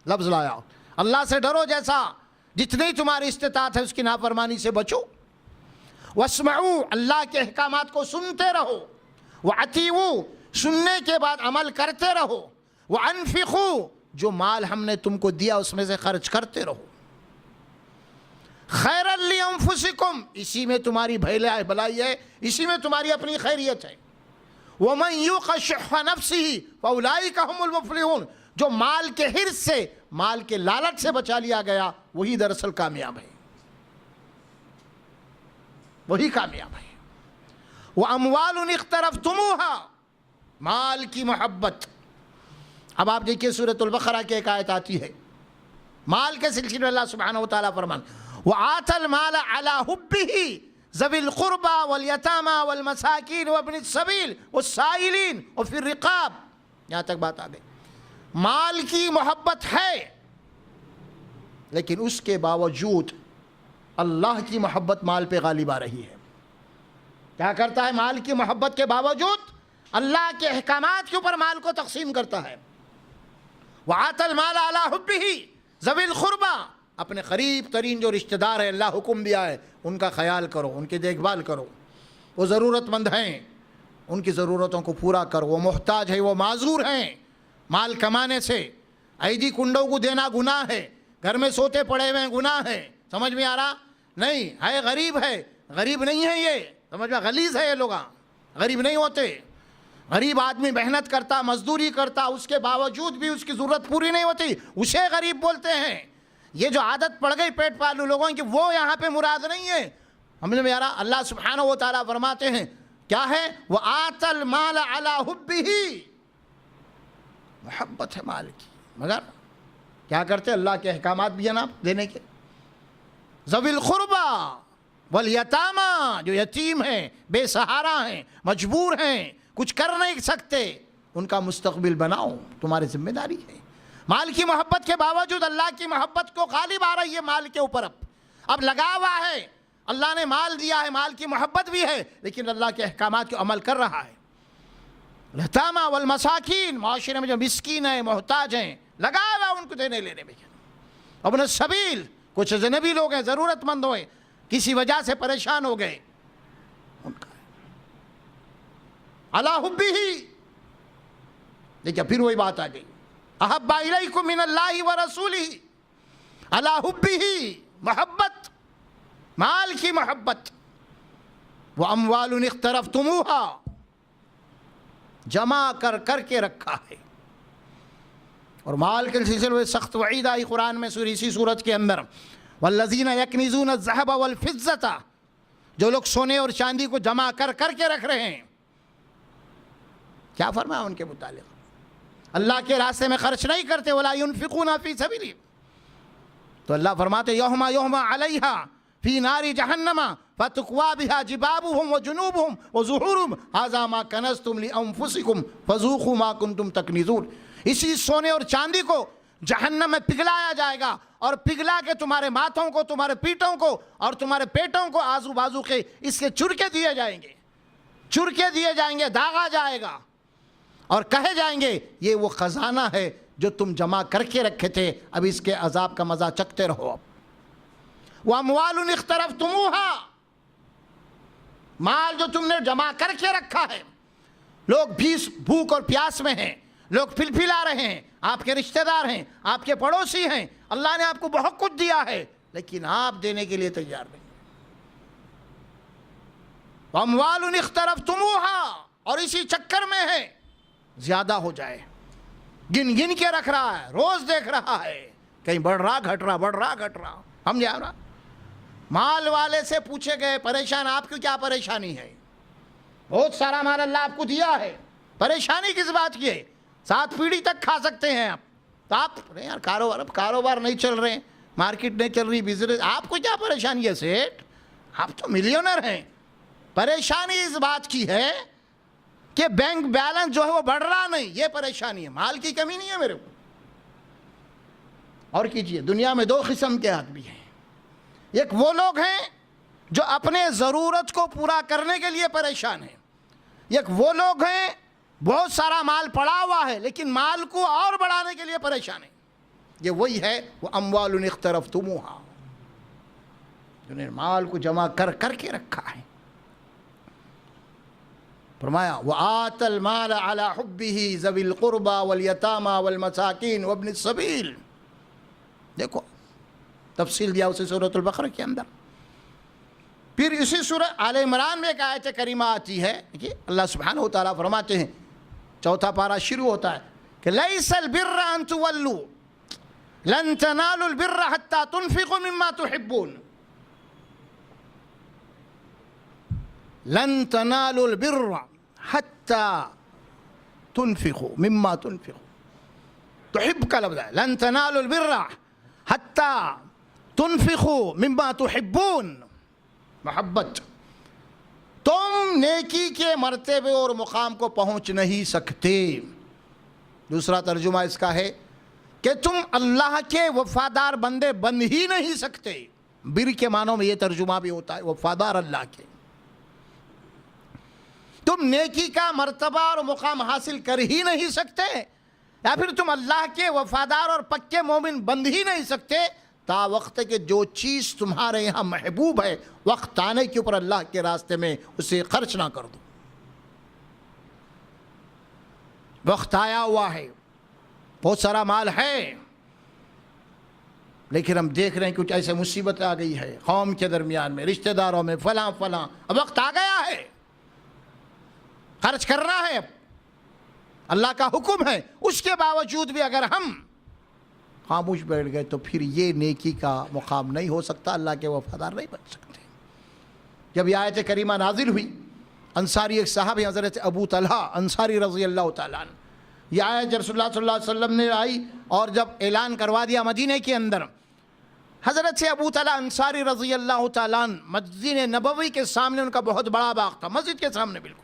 لفظ لایا اللہ سے ڈرو جیسا جتنی تمہاری استطاعت ہے اس کی نافرمانی سے بچو. واسمعوا, اللہ کے احکامات کو سنتے رہو. واطیعوا, سننے کے بعد عمل کرتے رہو. وانفقوا, جو مال ہم نے تم کو دیا اس میں سے خرچ کرتے رہو. خیرا لانفسکم, اسی میں تمہاری بھلائی ہے, اسی میں تمہاری اپنی خیریت ہے. ومن یوق شح نفسہ فاولئک هم المفلحون, جو مال کے حرص سے, مال کے لالچ سے بچا لیا گیا وہی دراصل کامیاب ہے, وہی کامیاب ہے. وَأَمْوَالٌ اقْتَرَفْتُمُوهَا, مال کی محبت. اب آپ دیکھیے سورۃ البقرہ کی ایک آیت آتی ہے مال کے سلسلے میں, اللہ سبحانہ و تعالیٰ فرمان وَآتَى الْمَالَ عَلَى حُبِّهِ ذَوِي الْقُرْبَى وَالْيَتَامَى وَالْمَسَاكِينِ وَابْنِ السَّبِيلِ وَالسَّائِلِينَ وَفِي الرِّقَابِ, یہاں تک بات آ گئی. مال کی محبت ہے, لیکن اس کے باوجود اللہ کی محبت مال پہ غالب آ رہی ہے. کیا کرتا ہے؟ مال کی محبت کے باوجود اللہ کے احکامات کے اوپر مال کو تقسیم کرتا ہے. وَآتَى الْمَالَ عَلَى حُبِّهِ ذَوِي الْقُرْبَى, اپنے قریب ترین جو رشتہ دار ہیں اللہ حکم دیا ہے ان کا خیال کرو, ان کی دیکھ بھال کرو. وہ ضرورت مند ہیں, ان کی ضرورتوں کو پورا کرو. وہ محتاج ہے, وہ معذور ہیں مال کمانے سے. ایدی کنڈوں کو دینا گناہ ہے, گھر میں سوتے پڑے ہوئے گناہ ہے. سمجھ میں آ رہا؟ نہیں ہے, غریب ہے, غریب نہیں ہے یہ, سمجھ میں, غلیظ ہے یہ لوگ, غریب نہیں ہوتے. غریب آدمی محنت کرتا, مزدوری کرتا, اس کے باوجود بھی اس کی ضرورت پوری نہیں ہوتی, اسے غریب بولتے ہیں. یہ جو عادت پڑ گئی پیٹ پالو لوگوں کی, وہ یہاں پہ مراد نہیں ہے. ہم نے میرا اللہ سبحانہ و تعالیٰ فرماتے ہیں کیا ہے؟ وَآتَى الْمَالَ عَلَى حُبِّهِ, محبت ہے مال کی, مگر کیا کرتے؟ اللہ کے احکامات بھی ہیں نا دینے کے. ذوی القربى والیتامی, جو یتیم ہیں, بے سہارا ہیں, مجبور ہیں, کچھ کر نہیں سکتے, ان کا مستقبل بناؤ, تمہاری ذمہ داری ہے. مال کی محبت کے باوجود اللہ کی محبت کو غالب آ رہی ہے مال کے اوپر. اب لگا ہوا ہے, اللہ نے مال دیا ہے, مال کی محبت بھی ہے, لیکن اللہ کے احکامات کو عمل کر رہا ہے. الیتامی والمساکین, معاشرے میں جو مسکین ہیں, محتاج ہیں, لگا ہوا ان کو دینے لینے میں. ابن السبیل, کچھ اجنبی لوگ ہیں, ضرورت مند ہوئے, کسی وجہ سے پریشان ہو گئے, ان کا علی حبہ. دیکھیں پھر وہی بات آ گئی, احب الیکم من اللہ ورسولہ, علی حبہ, محبت, مال کی محبت. واموال اقترفتموها, جمع کر کے رکھا ہے. اور مال کے سلسلے میں سخت وعید آئی قرآن میں اسی سورت کے اندر, والذین یکنزون الذهب والفضة, جو لوگ سونے اور چاندی کو جمع کر کے رکھ رہے ہیں, کیا فرمایا ان کے متعلق؟ اللہ کے راستے میں خرچ نہیں کرتے، وَلَا يُنْفِقُونَ فِي سَبِيلِهِ. تو اللہ فرماتے یوم یوم علیہا فی نار جہنم فتقوی بہا جبابہم وجنوبہم وظہورہم ھذا ما کنزتم لانفسکم فذوقوا ما کنتم تکنزون. اسی سونے اور چاندی کو جہنم میں پگھلایا جائے گا، اور پگھلا کے تمہارے ماتھوں کو، تمہارے پیٹوں کو اور تمہارے پیٹوں کو آزو بازو کے اس کے چرکے دیے جائیں گے، چرکے دیے جائیں گے، داغا جائے گا، اور کہے جائیں گے یہ وہ خزانہ ہے جو تم جمع کر کے رکھے تھے، اب اس کے عذاب کا مزہ چکھتے رہو. وَأَمْوَالٌ اقْتَرَفْتُمُوهَا، مال جو تم نے جمع کر کے رکھا ہے. لوگ بھوک اور پیاس میں ہیں، لوگ پھلا رہے ہیں، آپ کے رشتہ دار ہیں، آپ کے پڑوسی ہیں، اللہ نے آپ کو بہت کچھ دیا ہے لیکن آپ دینے کے لیے تیار نہیں. وَأَمْوَالٌ اقْتَرَفْتُمُوهَا، اور اسی چکر میں ہے زیادہ ہو جائے، گن گن کے رکھ رہا ہے، روز دیکھ رہا ہے کہیں بڑھ رہا گھٹ رہا، بڑھ رہا گھٹ رہا. ہم جا رہا مال والے سے پوچھے گئے پریشان آپ کی کیا پریشانی ہے؟ بہت سارا مال اللہ آپ کو دیا ہے، پریشانی کس بات کی ہے؟ 7 پیڑھی تک کھا سکتے ہیں آپ. تو آپ یار کاروبار نہیں چل رہے، مارکیٹ نہیں چل رہی، بزنس، آپ کو کیا پریشانی ہے سیٹ؟ آپ تو ملینر ہیں. پریشانی اس بات کی ہے کہ بینک بیلنس جو ہے وہ بڑھ رہا نہیں، یہ پریشانی ہے. مال کی کمی نہیں ہے میرے کو. اور کیجئے، دنیا میں 2 قسم کے آدمی ہیں. ایک وہ لوگ ہیں جو اپنے ضرورت کو پورا کرنے کے لیے پریشان ہیں. ایک وہ لوگ ہیں بہت سارا مال پڑا ہوا ہے لیکن مال کو اور بڑھانے کے لیے پریشان ہیں. یہ وہی ہے وہ اموال اقترفتموہا، جنہوں نے مال کو جمع کر کے رکھا ہے. فرمایا وَآتَ الْمَالَ عَلَى حُبِّهِ ذَوِي الْقُرْبَى وَالْيَتَامَى وَالْمَسَاكِينِ وَابْنِ السَّبِيلِ. دیکھو تفصیل دیا اسے سورۃ البقرہ کے اندر. پھر اسی سورہ آل عمران میں ایک آیت کریمہ آتی ہے کہ اللہ سبحانہ و تعالیٰ فرماتے ہیں، 4 پارہ شروع ہوتا ہے کہ لَيْسَ الْبِرَّ أَن تُوَلُّوا لَن تَنَالُوا الْبِرَّ حَتَّى تُنْفِقُوا مِمَّا تُحِبُّونَ. لَن تَنَالُوا الْبِرَّ حَتَّى تُنْفِقُوا مِمَّا تُنْفِقُوا. تحب کا لفظ ہے، لَن تَنَالُوا الْبِرَّ حَتَّى تُنْفِقُوا مِمَّا تُحِبُّونَ. محبت، تم نیکی کے مرتبے اور مقام کو پہنچ نہیں سکتے. دوسرا ترجمہ اس کا ہے کہ تم اللہ کے وفادار بندے بن ہی نہیں سکتے. بر کے معنوں میں یہ ترجمہ بھی ہوتا ہے، وفادار اللہ کے. تم نیکی کا مرتبہ اور مقام حاصل کر ہی نہیں سکتے، یا پھر تم اللہ کے وفادار اور پکے مومن بن ہی نہیں سکتے تا وقت کہ جو چیز تمہارے یہاں محبوب ہے وقت آنے کے اوپر اللہ کے راستے میں اسے خرچ نہ کر دو. وقت آیا ہوا ہے، بہت سارا مال ہے لیکن ہم دیکھ رہے ہیں کچھ ایسے مصیبت آ گئی ہے قوم کے درمیان میں، رشتہ داروں میں، فلاں. اب وقت آ گیا ہے، خرچ کرنا ہے، اللہ کا حکم ہے. اس کے باوجود بھی اگر ہم خاموش بیٹھ گئے تو پھر یہ نیکی کا مقام نہیں ہو سکتا، اللہ کے وفادار نہیں بن سکتے. جب یہ آیت کریمہ نازل ہوئی، انصاری ایک صحابی حضرت ابو طلحہ انصاری رضی اللہ تعالیٰ عنہ، یہ آیت جب رسول اللہ صلی اللہ علیہ وسلم نے آئی اور جب اعلان کروا دیا مدینہ کے اندر، حضرت سے ابو طلحہ انصاری رضی اللہ تعالیٰ عنہ مسجد نبوی کے سامنے، ان کا بہت بڑا باغ تھا مسجد کے سامنے بالکل.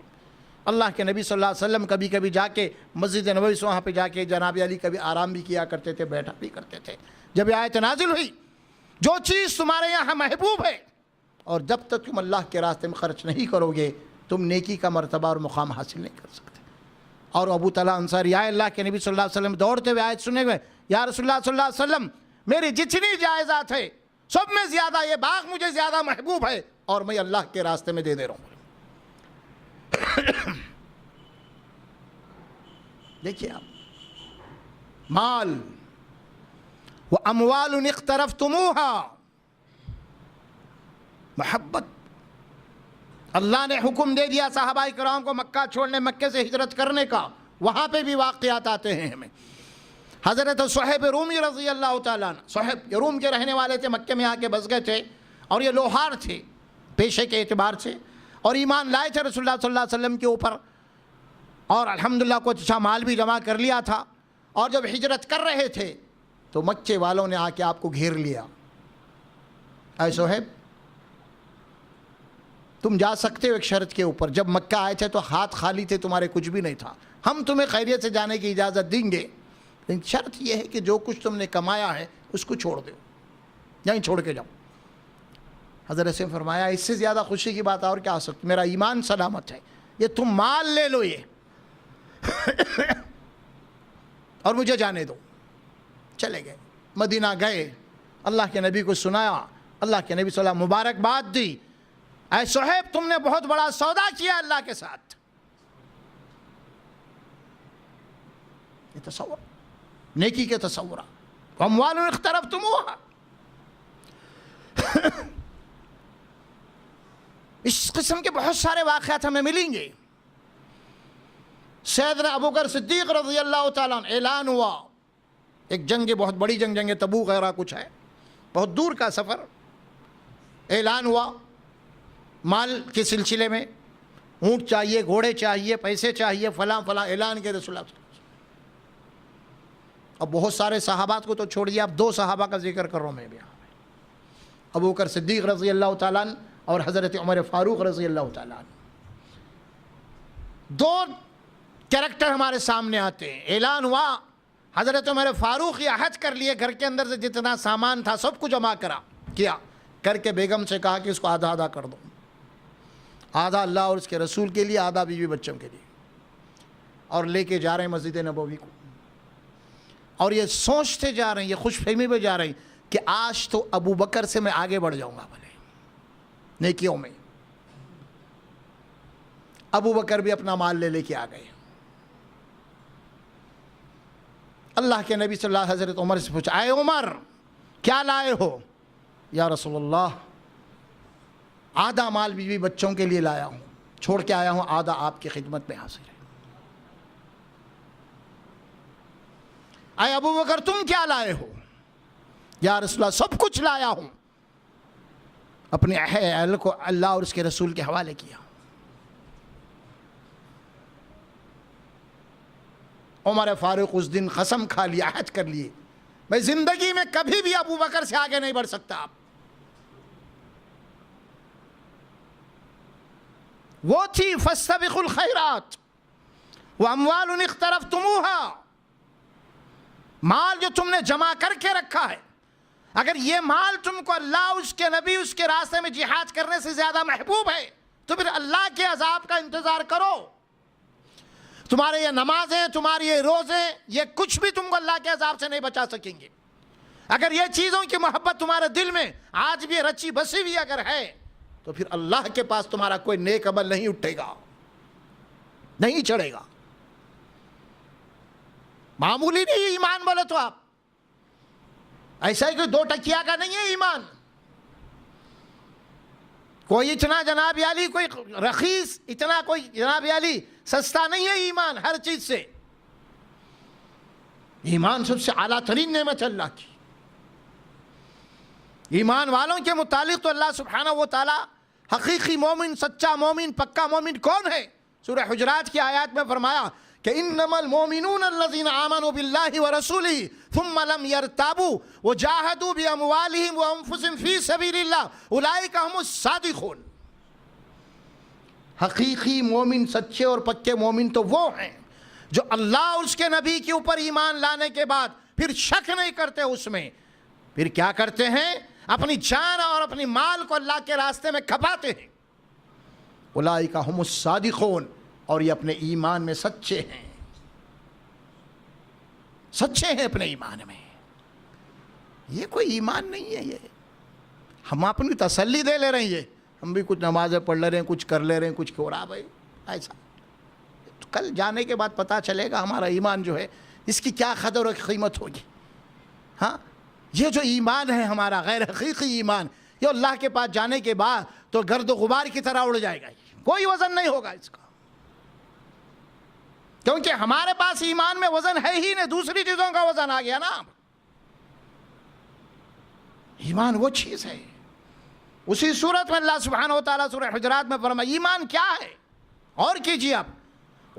اللہ کے نبی صلی اللہ علیہ وسلم کبھی کبھی جا کے مسجد نبوی سے وہاں پہ جا کے جناب علی کبھی آرام بھی کیا کرتے تھے، بیٹھا بھی کرتے تھے. جب یہ آیت نازل ہوئی، جو چیز تمہارے یہاں محبوب ہے اور جب تک تم اللہ کے راستے میں خرچ نہیں کرو گے تم نیکی کا مرتبہ اور مقام حاصل نہیں کر سکتے. اور ابو طلحہ انصاری آئے اللہ کے نبی صلی اللہ علیہ وسلم دوڑتے ہوئے آیت سنے ہوئے، یا رسول اللہ صلی اللہ علیہ وسلم میری جتنی جائزات ہے سب میں زیادہ یہ باغ مجھے زیادہ محبوب ہے اور میں اللہ کے راستے میں دے رہا ہوں. دیکھیے آپ، مال وَأَمْوَالٌ اقْتَرَفْتُمُوهَا، محبت. اللہ نے حکم دے دیا صحابہ کرام کو مکہ چھوڑنے، مکے سے ہجرت کرنے کا. وہاں پہ بھی واقعات آتے ہیں ہمیں. حضرت صہیب رومی رضی اللہ تعالیٰ عنہ، صہیب روم کے رہنے والے تھے، مکے میں آ کے بس گئے تھے اور یہ لوہار تھے پیشے کے اعتبار سے، اور ایمان لائے تھے رسول اللہ صلی اللہ علیہ وسلم کے اوپر. اور الحمدللہ کچھ اچھا مال بھی جمع کر لیا تھا، اور جب ہجرت کر رہے تھے تو مکے والوں نے آ کے آپ کو گھیر لیا. اے صہیب تم جا سکتے ہو ایک شرط کے اوپر، جب مکہ آئے تھے تو ہاتھ خالی تھے، تمہارے کچھ بھی نہیں تھا، ہم تمہیں خیریت سے جانے کی اجازت دیں گے، لیکن شرط یہ ہے کہ جو کچھ تم نے کمایا ہے اس کو چھوڑ دو، یہیں چھوڑ کے جاؤ. حضرت سے فرمایا اس سے زیادہ خوشی کی بات اور کیا ہو سکتی، میرا ایمان سلامت ہے، یہ تم مال لے لو یہ اور مجھے جانے دو. چلے گئے، مدینہ گئے، اللہ کے نبی کو سنایا، اللہ کے نبی صلی اللہ علیہ وسلم مبارکباد دی. اے صہیب تم نے بہت بڑا سودا کیا اللہ کے ساتھ. یہ تصور، نیکی کے تصور. اموال اقترفتموها، اس قسم کے بہت سارے واقعات ہمیں ملیں گے. سیدنا ابوبکر صدیق رضی اللہ تعالیٰ عنہ، اعلان ہوا ایک جنگ، بہت بڑی جنگ تبوک غیرہ کچھ ہے، بہت دور کا سفر. اعلان ہوا مال کے سلسلے میں، اونٹ چاہیے، گھوڑے چاہیے، پیسے چاہیے، فلاں فلاں اعلان کے رسول اللہ. اب بہت سارے صحابات کو تو چھوڑیے، اب دو صحابہ کا ذکر کر رہا ہوں میں بھی. ابوبکر صدیق رضی اللہ تعالیٰ عنہ اور حضرت عمر فاروق رضی اللہ تعالیٰ عنہ. دو کریکٹر ہمارے سامنے آتے ہیں. اعلان ہوا، حضرت عمر فاروق یہ عہد کر لیے، گھر کے اندر سے جتنا سامان تھا سب کو جمع کیا کر کے بیگم سے کہا کہ اس کو آدھا آدھا کر دو، آدھا اللہ اور اس کے رسول کے لیے، آدھا بیوی بچوں کے لیے، اور لے کے جا رہے ہیں مسجد نبوی کو. اور یہ سوچتے جا رہے ہیں، یہ خوش فہمی میں جا رہے ہیں کہ آج تو ابو بکر سے میں آگے بڑھ جاؤں گا بھلے نیکیوں میں. ابو بکر بھی اپنا مال لے کے آ گئے. اللہ کے نبی صلی اللہ علیہ وسلم حضرت عمر سے پوچھا، اے عمر کیا لائے ہو؟ یا رسول اللہ آدھا مال بیوی بچوں کے لیے لایا ہوں، چھوڑ کے آیا ہوں، آدھا آپ کی خدمت میں حاضر ہے. اے ابو بکر تم کیا لائے ہو؟ یا رسول اللہ سب کچھ لایا ہوں، اپنے اہل کو اللہ اور اس کے رسول کے حوالے کیا. عمر فاروق اس دن قسم کھا لیا، عہد کر لیے، میں زندگی میں کبھی بھی ابو بکر سے آگے نہیں بڑھ سکتا. وہ تھی فاستبقوا الخیرات واموال اقترفتموها، مال جو تم نے جمع کر کے رکھا ہے، اگر یہ مال تم کو اللہ اس کے نبی اس کے راستے میں جہاد کرنے سے زیادہ محبوب ہے تو پھر اللہ کے عذاب کا انتظار کرو. تمہارے یہ نمازیں، تمہاری یہ روزے، یہ کچھ بھی تم کو اللہ کے عذاب سے نہیں بچا سکیں گے. اگر یہ چیزوں کی محبت تمہارے دل میں آج بھی رچی بسی ہوئی اگر ہے تو پھر اللہ کے پاس تمہارا کوئی نیک عمل نہیں اٹھے گا، نہیں چڑھے گا. معمولی نہیں ایمان بولے تو آپ، ایسا ہی کوئی دو ٹکیا کا نہیں ہے ایمان. کوئی اتنا جناب علی کوئی رخیص، اتنا کوئی جناب علی سستا نہیں ہے ایمان. ہر چیز سے ایمان سب سے اعلیٰ ترین نعمت اللہ کی. ایمان والوں کے متعلق تو اللہ سبحانہ و تعالی حقیقی مومن، سچا مومن، پکا مومن کون ہے؟ سورہ حجرات کی آیات میں فرمایا کہ انما المؤمنون الذين آمنوا بالله ورسوله ثم لم يرتابوا وجاهدوا باموالهم وانفسهم في سبيل الله اولئك هم الصادقون. حقیقی مومن، سچے اور پکے مومن تو وہ ہیں جو اللہ اور اس کے نبی کے اوپر ایمان لانے کے بعد پھر شک نہیں کرتے اس میں، پھر کیا کرتے ہیں؟ اپنی جان اور اپنی مال کو اللہ کے راستے میں کھپاتے ہیں. اولئک هم الصادقون، اور یہ اپنے ایمان میں سچے ہیں، سچے ہیں اپنے ایمان میں. یہ کوئی ایمان نہیں ہے، یہ ہم اپنی تسلی دے لے رہے ہیں، یہ ہم بھی کچھ نمازیں پڑھ لے رہے ہیں، کچھ کر لے رہے ہیں، کچھ ہو رہا بھائی ایسا. تو کل جانے کے بعد پتہ چلے گا ہمارا ایمان جو ہے اس کی کیا قدر و قیمت ہوگی. ہاں یہ جو ایمان ہے ہمارا غیر حقیقی ایمان، یہ اللہ کے پاس جانے کے بعد تو گرد و غبار کی طرح اڑ جائے گا، کوئی وزن نہیں ہوگا اس کا. کیونکہ ہمارے پاس ایمان میں وزن ہے ہی نہیں، دوسری چیزوں کا وزن آ گیا نا. ایمان وہ چیز ہے. اسی صورت میں اللہ سبحانہ و تعالیٰ سورہ حجرات میں فرمایا ایمان کیا ہے، اور کیجیے آپ.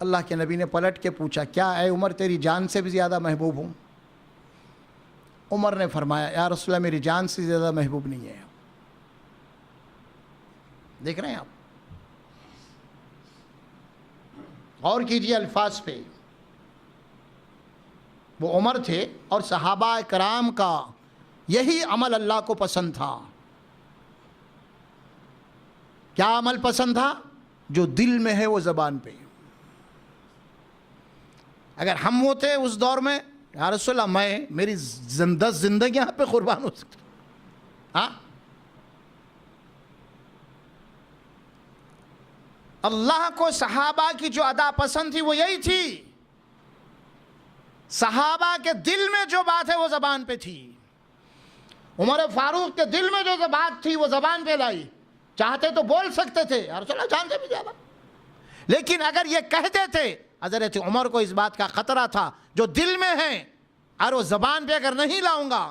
اللہ کے نبی نے پلٹ کے پوچھا کیا اے عمر تیری جان سے بھی زیادہ محبوب ہوں؟ عمر نے فرمایا یا رسول اللہ میری جان سے زیادہ محبوب نہیں ہے۔ دیکھ رہے ہیں آپ، غور کیجئے الفاظ پہ، وہ عمر تھے اور صحابہ کرام کا یہی عمل اللہ کو پسند تھا۔ کیا عمل پسند تھا؟ جو دل میں ہے وہ زبان پہ۔ اگر ہم ہوتے اس دور میں یا رسول اللہ میں میری 10 زندگیاں پہ قربان ہو سکتی، ہاں؟ اللہ کو صحابہ کی جو ادا پسند تھی وہ یہی تھی، صحابہ کے دل میں جو بات ہے وہ زبان پہ تھی۔ عمر فاروق کے دل میں جو بات تھی وہ زبان پہ لائی، چاہتے تو بول سکتے تھے یا رسول اللہ جانتے بھی زیادہ، لیکن اگر یہ کہتے تھے حضرت عمر کو اس بات کا خطرہ تھا جو دل میں ہے اور وہ زبان پہ اگر نہیں لاؤں گا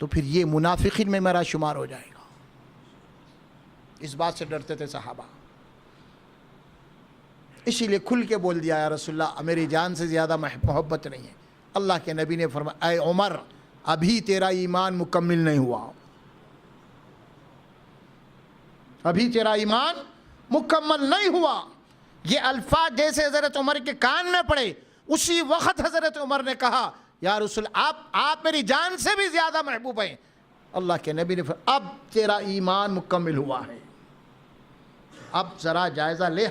تو پھر یہ منافقین میں میرا شمار ہو جائے گا، اس بات سے ڈرتے تھے صحابہ۔ اسی لیے کھل کے بول دیا یا رسول اللہ میری جان سے زیادہ محبت نہیں ہے۔ اللہ کے نبی نے فرمایا اے عمر ابھی تیرا ایمان مکمل نہیں ہوا، ابھی تیرا ایمان مکمل نہیں ہوا۔ یہ الفاظ جیسے حضرت عمر کے کان میں پڑے اسی وقت حضرت عمر نے کہا یا رسول آپ میری جان سے بھی زیادہ محبوب ہیں۔ اللہ کے نبی نے فرمایا اب تیرا ایمان مکمل ہوا ہے، اب ذرا جائزہ لے،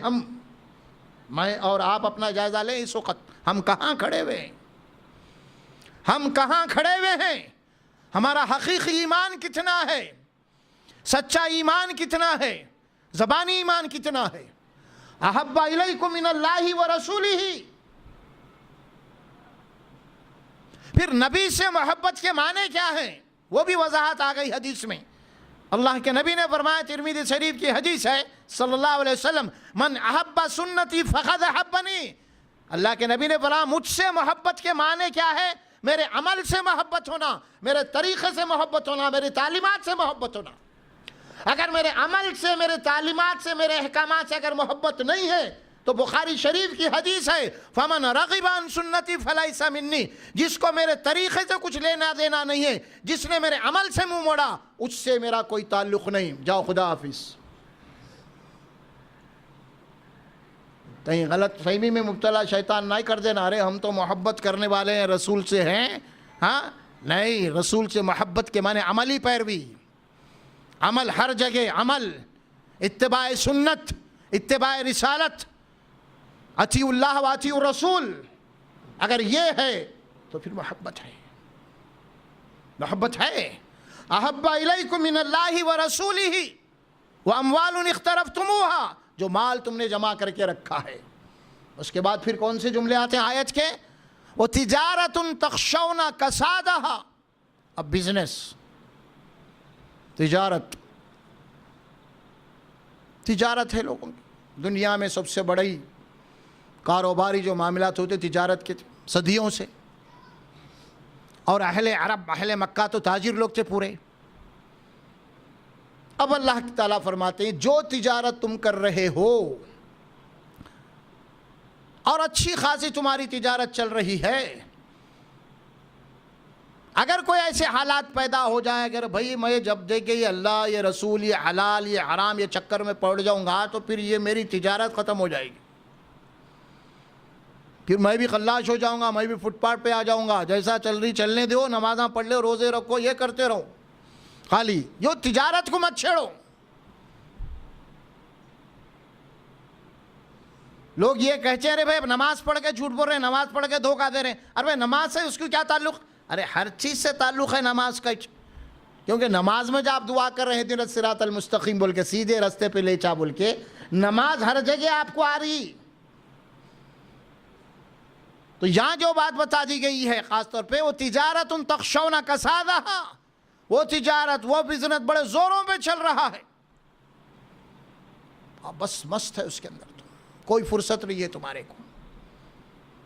میں اور آپ اپنا جائزہ لیں اس وقت ہم کہاں کھڑے ہوئے ہیں، ہم کہاں کھڑے ہوئے ہیں، ہمارا حقیقی ایمان کتنا ہے، سچا ایمان کتنا ہے، زبانی ایمان کتنا ہے۔ احب الیکم من اللہ ورسولہ، پھر نبی سے محبت کے معنی کیا ہیں وہ بھی وضاحت آ گئی حدیث میں۔ اللہ کے نبی نے فرمایا، ترمذی شریف کی حدیث ہے صلی اللہ علیہ وسلم، من احب سنتی فقد احبنی۔ اللہ کے نبی نے فرمایا مجھ سے محبت کے معنی کیا ہے؟ میرے عمل سے محبت ہونا، میرے طریقے سے محبت ہونا، میری تعلیمات سے محبت ہونا۔ اگر میرے عمل سے، میرے تعلیمات سے، میرے احکامات سے اگر محبت نہیں ہے تو بخاری شریف کی حدیث ہے فمن رغب عن سنتی فلیس منی، جس کو میرے طریقے سے کچھ لینا دینا نہیں ہے، جس نے میرے عمل سے منہ موڑا اس سے میرا کوئی تعلق نہیں، جاؤ خدا حافظ۔ کہیں غلط فہمی میں مبتلا شیطان نہیں کر دینا، ارے ہم تو محبت کرنے والے ہیں رسول سے ہیں، ہاں نہیں، رسول سے محبت کے معنی عملی پیروی، عمل ہر جگہ، عمل، اتباع سنت، اتباع رسالت، اطیعوا اللہ و اطیعوا الرسول، اگر یہ ہے تو پھر محبت ہے، محبت ہے۔ احب الیکم من اللہ ورسولہ واموال اقترفتموها، جو مال تم نے جمع کر کے رکھا ہے۔ اس کے بعد پھر کون سے جملے آتے ہیں آیت کے؟ وَتِجَارَةٌ تَخْشَوْنَ كَسَادَهَا، اب بزنس، تجارت ہے لوگوں کی، دنیا میں سب سے بڑی کاروباری جو معاملات ہوتے تجارت کے صدیوں سے، اور اہل عرب، اہل مکہ تو تاجر لوگ تھے پورے۔ اب اللہ تعالیٰ فرماتے ہیں جو تجارت تم کر رہے ہو اور اچھی خاصی تمہاری تجارت چل رہی ہے، اگر کوئی ایسے حالات پیدا ہو جائیں، اگر بھائی میں جب دیکھے یہ اللہ، یہ رسول، یہ حلال، یہ حرام، یہ چکر میں پڑ جاؤں گا تو پھر یہ میری تجارت ختم ہو جائے گی، پھر میں بھی خلاش ہو جاؤں گا، میں بھی فٹ پاتھ پہ آ جاؤں گا، جیسا چل رہی چلنے دو، نمازاں پڑھ لو، روزے رکھو، یہ کرتے رہو، خالی یہ تجارت کو مت چھیڑو۔ لوگ یہ کہتے ہیں ارے بھائی نماز پڑھ کے جھوٹ بول رہے ہیں، نماز پڑھ کے دھوکہ دے رہے ہیں، ارے بھائی نماز سے اس کو کیا تعلق؟ ارے ہر چیز سے تعلق ہے نماز کا، کیونکہ نماز میں جب آپ دعا کر رہے ہیں اہدنا الصراط المستقیم بول کے، سیدھے راستے پہ لے چا بول کے، نماز ہر جگہ آپ کو آ رہی، تو یہاں جو بات بتا دی گئی ہے خاص طور پہ وہ تجارت تخشون کسادہا، وہ تجارت، وہ بزنس بڑے زوروں پہ چل رہا ہے، بس مست ہے اس کے اندر، کوئی فرصت نہیں ہے تمہارے کو،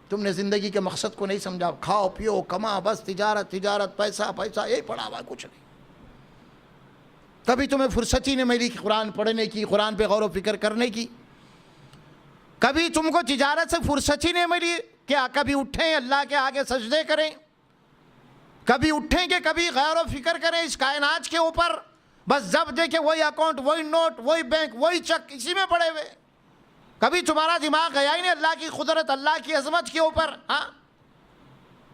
تم نے زندگی کے مقصد کو نہیں سمجھا، کھاؤ پیو کما، بس تجارت تجارت، پیسہ پیسہ، یہی پڑا ہوا، کچھ نہیں۔ کبھی تمہیں فرصت ہی نہیں ملی قرآن پڑھنے کی، قرآن پہ غور و فکر کرنے کی۔ کبھی تم کو تجارت سے فرصت ہی نہیں ملی کہ کبھی اٹھیں اللہ کے آگے سجدے کریں، کبھی اٹھیں کہ کبھی غور و فکر کریں اس کائنات کے اوپر، بس جب دیکھیں وہی اکاؤنٹ، وہی نوٹ، وہی بینک، وہی چیک، اسی میں پڑے ہوئے. کبھی تمہارا دماغ گیا ہی نہیں اللہ کی قدرت، اللہ کی عظمت کے اوپر. ہاں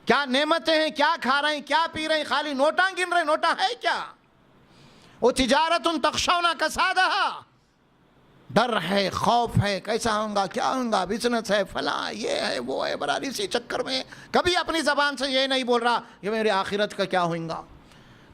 کیا نعمتیں ہیں، کیا کھا رہے ہیں، کیا پی رہے ہیں، خالی نوٹاں گن رہے ہیں. نوٹاں ہے کیا؟ وہ تجارت تخشون کسادہا، ڈر ہے، خوف ہے، کیسا ہوں گا، کیا ہوں گا، بزنس ہے، فلاں، یہ ہے، وہ ہے، برابر اسی چکر میں. کبھی اپنی زبان سے یہ نہیں بول رہا کہ میرے آخرت کا کیا ہوئیں گا،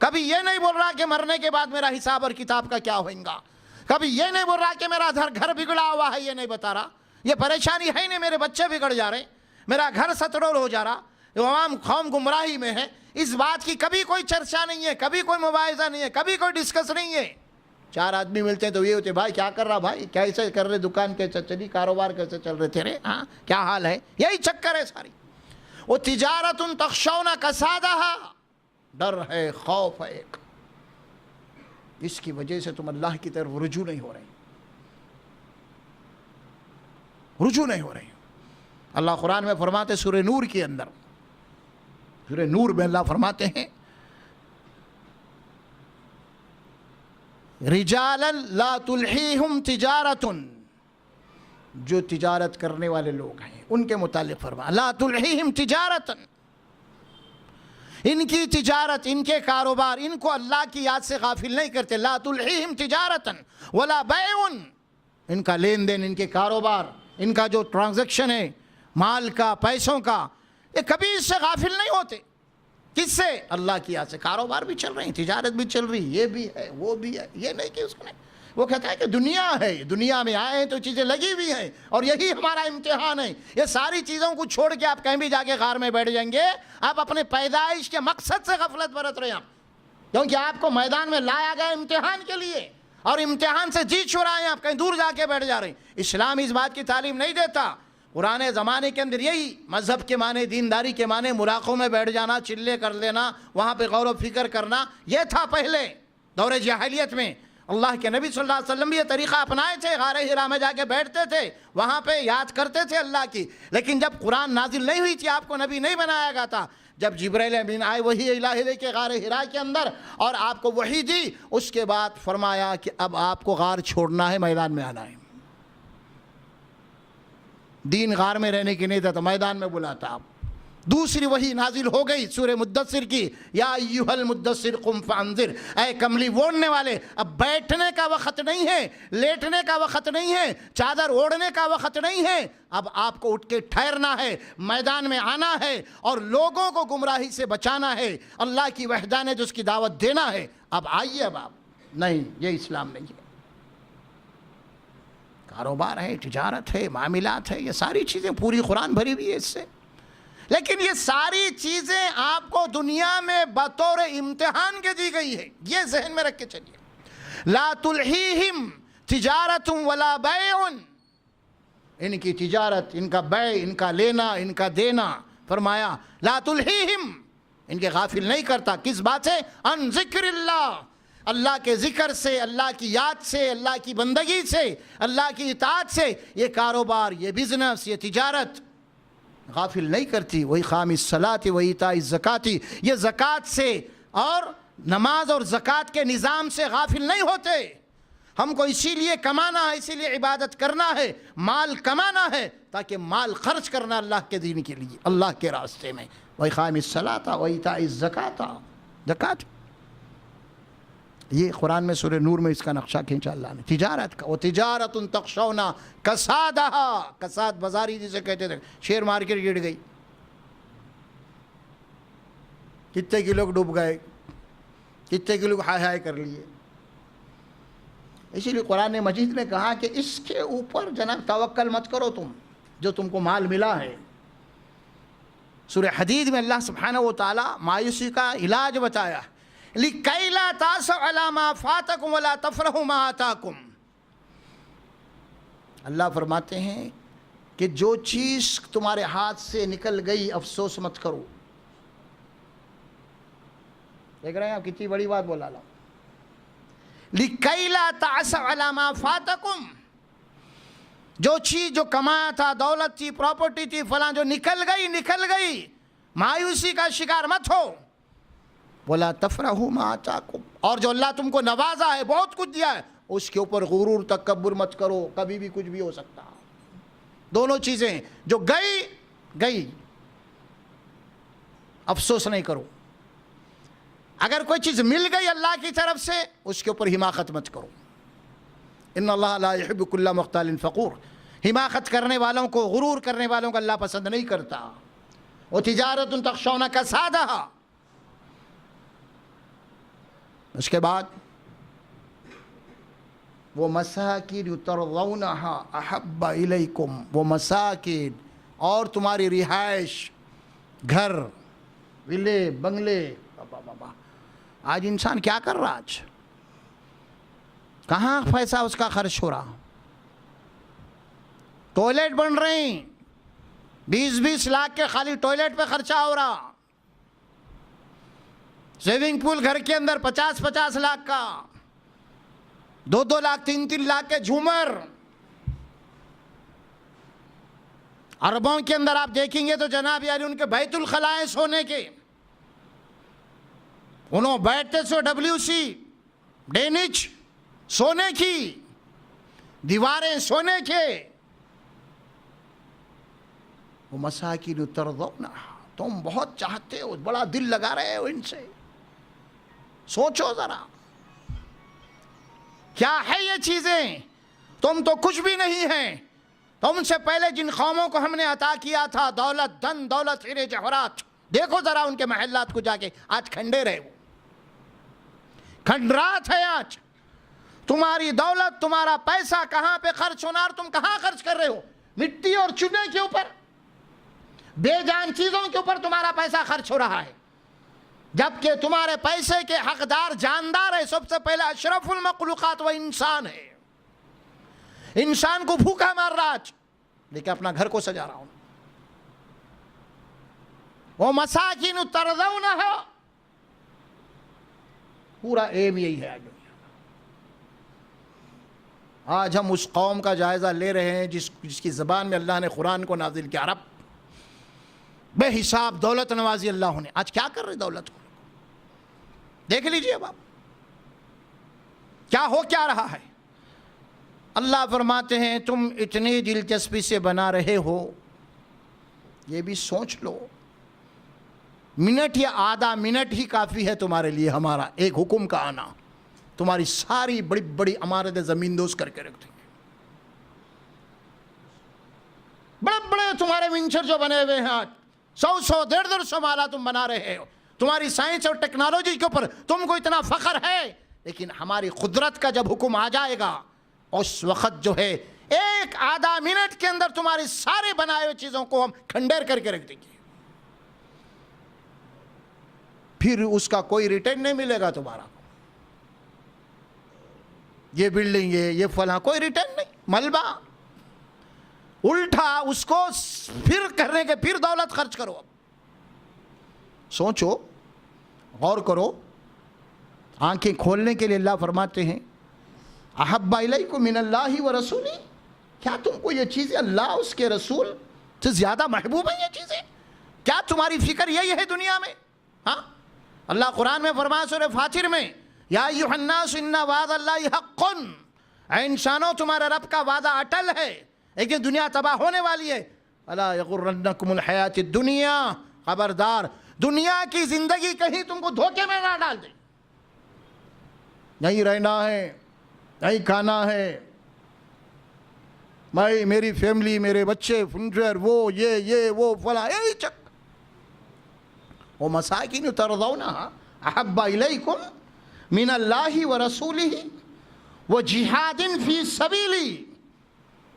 کبھی یہ نہیں بول رہا کہ مرنے کے بعد میرا حساب اور کتاب کا کیا ہوئیں گا، کبھی یہ نہیں بول رہا کہ میرا گھر بگڑا ہوا ہے، یہ نہیں بتا رہا، یہ پریشانی ہے نہیں، میرے بچے بگڑ جا رہے ہیں، میرا گھر سترول ہو جا رہا، عوام قوم گمراہی میں ہے. اس بات کی کبھی کوئی چرچا نہیں ہے، کبھی کوئی مباحثہ نہیں ہے، کبھی کوئی ڈسکس نہیں ہے. چار آدمی ملتے ہیں تو یہ ہوتے بھائی کیا کر رہا، بھائی کیسے کر رہے، دکان کیسے چلی، کاروبار کیسے چل رہے تیرے، ہاں کیا حال ہے، یہی چکر ہے ساری. وہ تجارت تخشون کسادہا، ڈر ہے، خوف ہے ایک، اس کی وجہ سے تم اللہ کی طرف رجوع نہیں ہو رہے، رجوع نہیں ہو رہے. اللہ قرآن میں فرماتے سورہ نور کے اندر، سورہ نور میں اللہ فرماتے ہیں رجالا لا تلہیہم تجارت، جو تجارت کرنے والے لوگ ہیں ان کے متعلق فرما لا تلہیہم تجارت، ان کی تجارت، ان کے کاروبار ان کو اللہ کی یاد سے غافل نہیں کرتے. لا تلہیہم تجارت ولا بیع، ان کا لین دین، ان کے کاروبار، ان کا جو ٹرانزیکشن ہے مال کا، پیسوں کا، یہ کبھی اس سے غافل نہیں ہوتے. کس سے؟ اللہ کی یاد سے. کاروبار بھی چل رہے ہیں، تجارت بھی چل رہی، یہ بھی ہے، وہ بھی ہے، یہ نہیں کہ اس کو نہیں. وہ کہتا ہے کہ دنیا ہے، دنیا میں آئے ہیں تو چیزیں لگی ہوئی ہیں اور یہی ہمارا امتحان ہے. یہ ساری چیزوں کو چھوڑ کے آپ کہیں بھی جا کے غار میں بیٹھ جائیں گے، آپ اپنے پیدائش کے مقصد سے غفلت برت رہے ہیں، کیونکہ آپ کو میدان میں لایا گیا امتحان کے لیے اور امتحان سے جی چھڑائیں، آپ کہیں دور جا کے بیٹھ جا رہے ہیں. اسلام اس بات کی تعلیم نہیں دیتا. پرانے زمانے کے اندر یہی مذہب کے معنی، دینداری کے معنی مراقوں میں بیٹھ جانا، چلے کر لینا، وہاں پہ غور و فکر کرنا، یہ تھا پہلے دور جاہلیت میں. اللہ کے نبی صلی اللہ علیہ وسلم بھی یہ طریقہ اپنائے تھے، غار حرا میں جا کے بیٹھتے تھے، وہاں پہ یاد کرتے تھے اللہ کی. لیکن جب قرآن نازل نہیں ہوئی تھی، آپ کو نبی نہیں بنایا گیا تھا، جب جبرائیل امین آئے وہی الہی لے کے غار حرا کے اندر اور آپ کو وحی دی، اس کے بعد فرمایا کہ اب آپ کو غار چھوڑنا ہے، میدان میں آنا ہے. دین غار میں رہنے کی نہیں تھا تو میدان میں بلاتا. آپ دوسری وحی نازل ہو گئی سورہ مدثر کی، یا ایھا المدثر قم فانذر، اے کملی اوڑھنے والے، اب بیٹھنے کا وقت نہیں ہے، لیٹنے کا وقت نہیں ہے، چادر اوڑھنے کا وقت نہیں ہے، اب آپ کو اٹھ کے ٹھہرنا ہے، میدان میں آنا ہے اور لوگوں کو گمراہی سے بچانا ہے، اللہ کی وحدانیت اس کی دعوت دینا ہے. اب آئیے، اب آپ نہیں، یہ اسلام نہیں ہے. کاروبار ہے، تجارت ہے، معاملات ہے، یہ ساری چیزیں پوری قرآن بھری ہوئی ہے اس سے. لیکن یہ ساری چیزیں آپ کو دنیا میں بطور امتحان کے دی گئی ہے، یہ ذہن میں رکھ کے چلیے. لا تلہیہم تجارت ولا بیع، ان کی تجارت، ان کا بیع، ان کا لینا، ان کا دینا، فرمایا لا تلہیہم، ان کے غافل نہیں کرتا. کس بات سے؟ ان ذکر اللہ، اللہ کے ذکر سے، اللہ کی یاد سے، اللہ کی بندگی سے، اللہ کی اطاعت سے. یہ کاروبار، یہ بزنس، یہ تجارت غافل نہیں کرتی. وہی اقام الصلاۃ و ایتاء الزکوٰۃ، یہ زکوٰۃ سے اور نماز اور زکوٰۃ کے نظام سے غافل نہیں ہوتے. ہم کو اسی لیے کمانا ہے، اسی لیے عبادت کرنا ہے، مال کمانا ہے تاکہ مال خرچ کرنا اللہ کے دین کے لیے، اللہ کے راستے میں. وَإِقَامِ الصَّلَاةِ وَإِيتَاءِ الزَّكَاةِ، زکوٰۃ. یہ قرآن میں سورہ نور میں اس کا نقشہ کھینچا اللہ نے، تجارت کا. وہ تجارت تخشون کسادہا، کساد بازاری جسے کہتے تھے. شیئر مارکیٹ گر گئی، کتنے کے لوگ ڈوب گئے، کتنے کے لوگ ہائے ہائے کر لیے. اسی لیے قرآن مجید نے کہا کہ اس کے اوپر جناب توکل مت کرو تم، جو تم کو مال ملا ہے. سورہ حدید میں اللہ سبحانہ و تعالی مایوسی کا علاج بتایا، لِكَيْ لَا تَأْسَوْا عَلَىٰ مَا فَاتَكُمْ وَلَا تَفْرَحُوا مَا آتَاكُمْ. اللہ فرماتے ہیں کہ جو چیز تمہارے ہاتھ سے نکل گئی افسوس مت کرو. دیکھ رہے ہیں آپ کتنی بڑی بات بولا اللہ. لِكَيْ لَا تَأْسَوْا عَلَىٰ مَا فَاتَكُمْ، جو چیز جو کمایا تھا، دولت تھی، پراپرٹی تھی، فلاں، جو نکل گئی، مایوسی کا شکار مت ہو. وَلَا تَفْرَحُوا مَا آتَاكُمْ، اور جو اللہ تم کو نوازا ہے، بہت کچھ دیا ہے، اس کے اوپر غرور تکبر مت کرو، کبھی بھی کچھ بھی ہو سکتا. دونوں چیزیں جو گئی، افسوس نہیں کرو. اگر کوئی چیز مل گئی اللہ کی طرف سے، اس کے اوپر حماقت مت کرو. ان اللہ لا يحب كل مختال فخور، حماقت کرنے والوں کو، غرور کرنے والوں کو اللہ پسند نہیں کرتا. وتجارۃ تخشون کسادھا، اس کے بعد وہ مساکین ترضونها احب الیکم، وہ مساکین اور تمہاری رہائش، گھر، ویلے، بنگلے. آج انسان کیا کر رہا؟ آج کہاں پیسہ اس کا خرچ ہو رہا؟ ٹوائلٹ بن رہے ہیں، 20-20 لاکھ کے خالی ٹوائلٹ پہ خرچہ ہو رہا. سوئمنگ پول گھر کے اندر 50-50 لاکھ کا، 2-2 لاکھ 3-3 لاکھ کے جھومر. عربوں کے اندر آپ دیکھیں گے تو جناب یعنی ان کے بیت الخلائیں سونے کے، انہوں بیٹھتے سو WC ڈینچ سونے کی، دیواریں سونے کے. وہ مساکین ترضونها، تم بہت چاہتے ہو، بڑا دل لگا رہے ہو ان سے. سوچو ذرا کیا ہے یہ چیزیں؟ تم تو کچھ بھی نہیں ہیں. تم سے پہلے جن قوموں کو ہم نے عطا کیا تھا دولت، دھن دولت، ہیرے جواہرات، دیکھو ذرا ان کے محلات کو جا کے، آج کھنڈے رہے، وہ کھنڈرات ہے. آج تمہاری دولت، تمہارا پیسہ کہاں پہ خرچ ہونا، اور تم کہاں خرچ کر رہے ہو؟ مٹی اور چونے کے اوپر، بے جان چیزوں کے اوپر تمہارا پیسہ خرچ ہو رہا ہے. جبکہ تمہارے پیسے کے حقدار جاندار ہے سب سے پہلے اشرف المخلوقات، وہ انسان ہے. انسان کو بھوکا مار رہا آج، لیکن اپنا گھر کو سجا رہا ہوں. وہ مساکین ترضونها، پورا ایم یہی ہے. آج ہم اس قوم کا جائزہ لے رہے ہیں جس کی زبان میں اللہ نے قرآن کو نازل کیا. عرب بے حساب دولت نوازی اللہ نے، آج کیا کر رہے دولت کو؟ دیکھ لیجئے اب آپ کیا رہا ہے. اللہ فرماتے ہیں تم اتنی دلچسپی سے بنا رہے ہو، یہ بھی سوچ لو، منٹ یا آدھا منٹ ہی کافی ہے تمہارے لیے ہمارا ایک حکم کا آنا، تمہاری ساری بڑی بڑی عمارتیں زمین دوز کر کے رکھ دیں گے. بڑے بڑے تمہارے ونچر جو بنے ہوئے ہیں آج، 100 150 مالا تم بنا رہے ہو. تمہاری سائنس اور ٹیکنالوجی کے اوپر تم کو اتنا فخر ہے، لیکن ہماری قدرت کا جب حکم آ جائے گا، اس وقت جو ہے ایک آدھا منٹ کے اندر تمہاری سارے بنائے ہوئے چیزوں کو ہم کھنڈیر کر کے رکھ دیں گے. پھر اس کا کوئی ریٹرن نہیں ملے گا تمہارا. یہ بلڈنگ ہے، یہ فلاں، کوئی ریٹرن نہیں، ملبہ. الٹا اس کو پھر کرنے کے پھر دولت خرچ کرو. اب سوچو، غور کرو. آنکھیں کھولنے کے لیے اللہ فرماتے ہیں احب الیکم من اللہ و رسولی، کیا تم کو یہ چیزیں اللہ اس کے رسول سے زیادہ محبوب ہیں؟ یہ چیزیں کیا تمہاری فکر یہی ہے دنیا میں؟ ہاں، اللہ قرآن میں فرمایا سورہ فاطر میں، یا ایھا الناس ان وعد اللہ حق، اے انسانوں تمہارے رب کا وعدہ اٹل ہے، لیکن دنیا تباہ ہونے والی ہے. الا یغرنکم الحیات الدنیا، خبردار دنیا کی زندگی کہیں تم کو دھوکے میں نہ ڈال دے. نہیں رہنا ہے، نہیں کھانا ہے، میں میری فیملی، میرے بچے، فنڈر، وہ یہ وہ فلاں، یہی چک. وہ مساکین ترضونها احب الیکم من اللہ و رسولہ و جہاد فی سبیلی.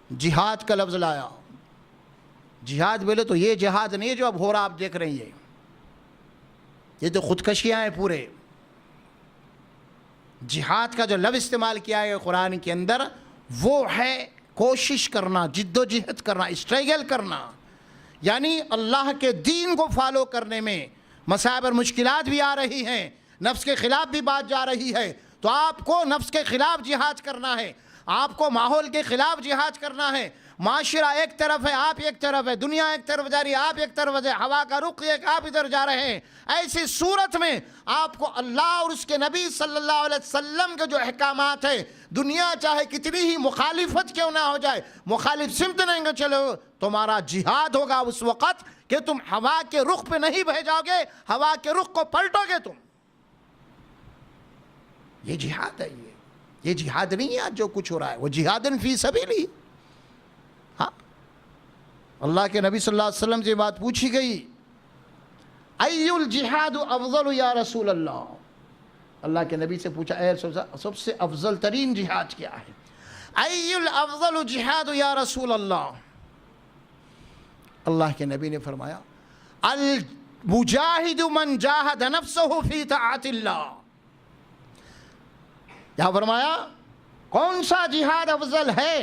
جہاد کا لفظ لایا. جہاد بولے تو یہ جہاد نہیں ہے جو اب ہو رہا آپ دیکھ رہے ہیں، یہ تو خودکشیاں ہیں پورے. جہاد کا جو لفظ استعمال کیا ہے قرآن کے اندر، وہ ہے کوشش کرنا، جد و جہد کرنا، اسٹرگل کرنا. یعنی اللہ کے دین کو فالو کرنے میں مصائب اور مشکلات بھی آ رہی ہیں، نفس کے خلاف بھی بات جا رہی ہے، تو آپ کو نفس کے خلاف جہاد کرنا ہے، آپ کو ماحول کے خلاف جہاد کرنا ہے، معاشرہ ایک طرف ہے، آپ ایک طرف ہے، دنیا ایک طرف جا رہی ہے، آپ ایک طرف ہے، ہوا کا رخ ایک، آپ ادھر جا رہے ہیں. ایسی صورت میں آپ کو اللہ اور اس کے نبی صلی اللہ علیہ وسلم کے جو احکامات ہیں، دنیا چاہے کتنی ہی مخالفت کیوں نہ ہو جائے، مخالف سمت نہیں گے چلو، تمہارا جہاد ہوگا اس وقت کہ تم ہوا کے رخ پہ نہیں بہ جاؤ گے، ہوا کے رخ کو پلٹو گے تم. یہ جہاد ہے. یہ جہاد نہیں ہے آج جو کچھ ہو رہا ہے، وہ جہادن فی سبیلی. ہاں، اللہ کے نبی صلی اللہ علیہ وسلم سے بات پوچھی گئی، ای الجہاد افضل یا رسول اللہ. اللہ کے نبی سے پوچھا اے سب سے افضل ترین جہاد کیا ہے؟ ای الافضل جہاد یا رسول اللہ. اللہ کے نبی نے فرمایا المجاہد من جاہد نفسہ فی طاعت اللہ. کیا فرمایا؟ کون سا جہاد افضل ہے؟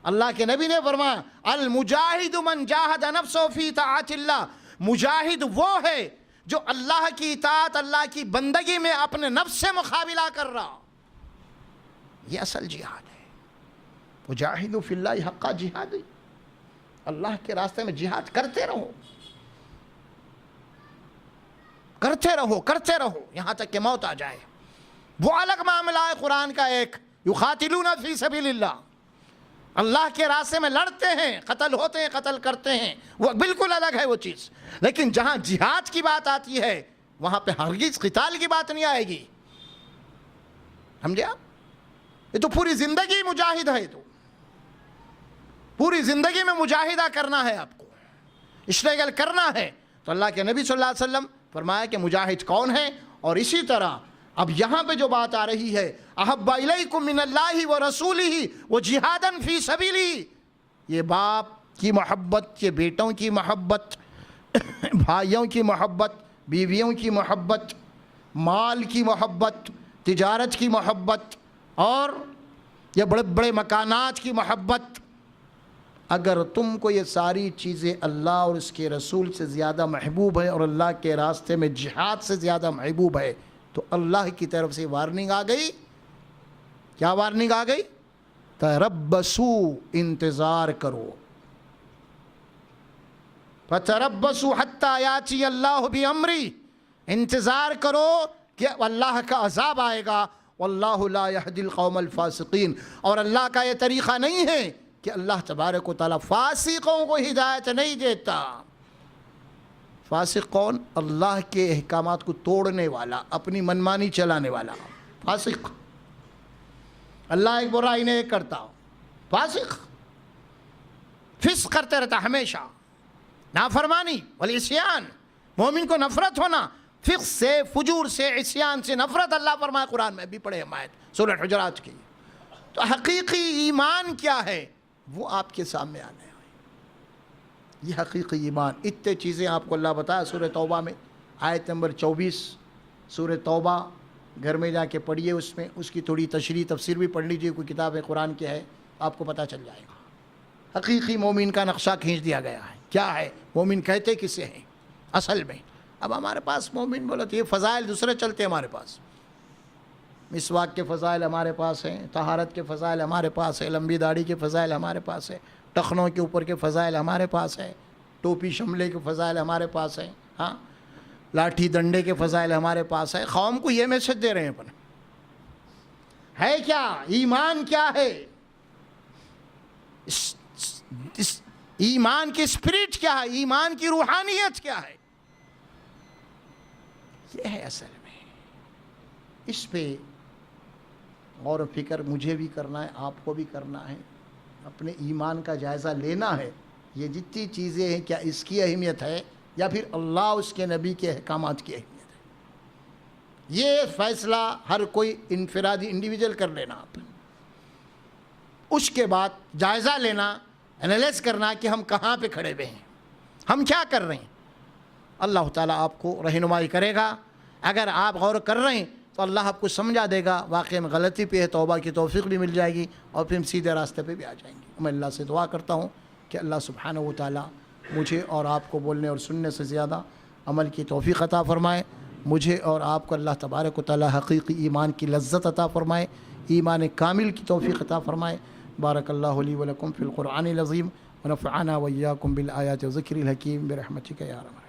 اللہ کے نبی نے فرمایا المجاہد من جاہد نفسہ فی طاعت اللہ. مجاہد وہ ہے جو اللہ کی اطاعت، اللہ کی بندگی میں اپنے نفس سے مقابلہ کر رہا. یہ اصل جہاد ہے. مجاہد فی اللہ حقا جہاد. اللہ کے راستے میں جہاد کرتے رہو، کرتے رہو، کرتے رہو یہاں تک کہ موت آ جائے. وہ الگ معاملہ ہے قرآن کا ایک، یقاتلون فی سبیل اللہ، اللہ کے راستے میں لڑتے ہیں، قتل ہوتے ہیں، قتل کرتے ہیں، وہ بالکل الگ ہے وہ چیز. لیکن جہاں جہاد کی بات آتی ہے وہاں پہ ہرگز قتال کی بات نہیں آئے گی. سمجھے آپ؟ یہ تو پوری زندگی مجاہد ہے. تو پوری زندگی میں مجاہدہ کرنا ہے، آپ کو اسٹرگل کرنا ہے. تو اللہ کے نبی صلی اللہ علیہ وسلم فرمایا کہ مجاہد کون ہے. اور اسی طرح اب یہاں پہ جو بات آ رہی ہے احب الیکم من اللہ و رسولہ و جہادن فی سبیلہ، یہ باپ کی محبت، یہ بیٹوں کی محبت، بھائیوں کی محبت، بیویوں کی محبت، مال کی محبت، تجارت کی محبت، اور یہ بڑے بڑے مکانات کی محبت. اگر تم کو یہ ساری چیزیں اللہ اور اس کے رسول سے زیادہ محبوب ہے اور اللہ کے راستے میں جہاد سے زیادہ محبوب ہے، تو اللہ کی طرف سے وارننگ آ گئی. کیا وارننگ آ گئی؟ تربصوا، انتظار کرو. فتربصوا حتی یاتی اللہ بامرہ، انتظار کرو کہ اللہ کا عذاب آئے گا. واللہ لا یہدی القوم الفاسقین، اور اللہ کا یہ طریقہ نہیں ہے کہ اللہ تبارک و تعالیٰ فاسقوں کو ہدایت نہیں دیتا. فاسق کون؟ اللہ کے احکامات کو توڑنے والا، اپنی منمانی چلانے والا فاسق. اللہ ایک برائی نہیں کرتا، فاسق فسق کرتے رہتا ہمیشہ، نافرمانی والعصیان. مومن کو نفرت ہونا فسق سے، فجور سے، عصیان سے نفرت. اللہ فرمائے قرآن میں بھی پڑھے ہم آیت سورہ حجرات کی. تو حقیقی ایمان کیا ہے وہ آپ کے سامنے آنے. یہ حقیقی ایمان، اتنے چیزیں آپ کو اللہ بتایا سورہ توبہ میں، آیت نمبر 24 سورہ توبہ. گھر میں جا کے پڑھیے، اس میں اس کی تھوڑی تشریح تفسیر بھی پڑھ لیجیے، کوئی کتاب قرآن کی ہے آپ کو پتہ چل جائے گا. حقیقی مومن کا نقشہ کھینچ دیا گیا ہے. کیا ہے مومن؟ کہتے کسے ہیں اصل میں؟ اب ہمارے پاس مومن بولا تو یہ فضائل دوسرے چلتے ہمارے پاس. مسواک کے فضائل ہمارے پاس ہیں، طہارت کے فضائل ہمارے پاس ہیں، لمبی داڑھی کے فضائل ہمارے پاس ہیں، ٹخنوں کے اوپر کے فضائل ہمارے پاس ہیں، ٹوپی شملے کے فضائل ہمارے پاس ہیں، ہاں، لاٹھی ڈنڈے کے فضائل ہمارے پاس ہیں. قوم کو یہ میسج دے رہے ہیں اپنے. ہے کیا ایمان؟ کیا ہے اس ایمان کی اسپرٹ؟ کیا ہے ایمان کی روحانیت؟ کیا ہے؟ یہ ہے اصل میں. اس پہ غور و فکر مجھے بھی کرنا ہے، آپ کو بھی کرنا ہے. اپنے ایمان کا جائزہ لینا ہے. یہ جتنی چیزیں ہیں کیا اس کی اہمیت ہے یا پھر اللہ اس کے نبی کے احکامات کی اہمیت ہے؟ یہ فیصلہ ہر کوئی انفرادی انڈیویجول کر لینا. آپ اس کے بعد جائزہ لینا، انیلائز کرنا کہ ہم کہاں پہ کھڑے ہوئے ہیں، ہم کیا کر رہے ہیں. اللہ تعالیٰ آپ کو رہنمائی کرے گا. اگر آپ غور کر رہے ہیں تو اللہ آپ کو سمجھا دے گا واقعی میں غلطی پہ ہے، توبہ کی توفیق بھی مل جائے گی اور پھر ہم سیدھے راستے پہ بھی آ جائیں گے. میں اللہ سے دعا کرتا ہوں کہ اللہ سبحانہ و تعالیٰ مجھے اور آپ کو بولنے اور سننے سے زیادہ عمل کی توفیق عطا فرمائے. مجھے اور آپ کو اللہ تبارک و تعالیٰ حقیقی ایمان کی لذت عطا فرمائے، ایمان کامل کی توفیق عطا فرمائے. بارک اللہ لی ولکم فی القرآن العظیم ونفعنا وإياكم بالآیات وذکر الحکیم برحمتک یا ارحم الراحمین.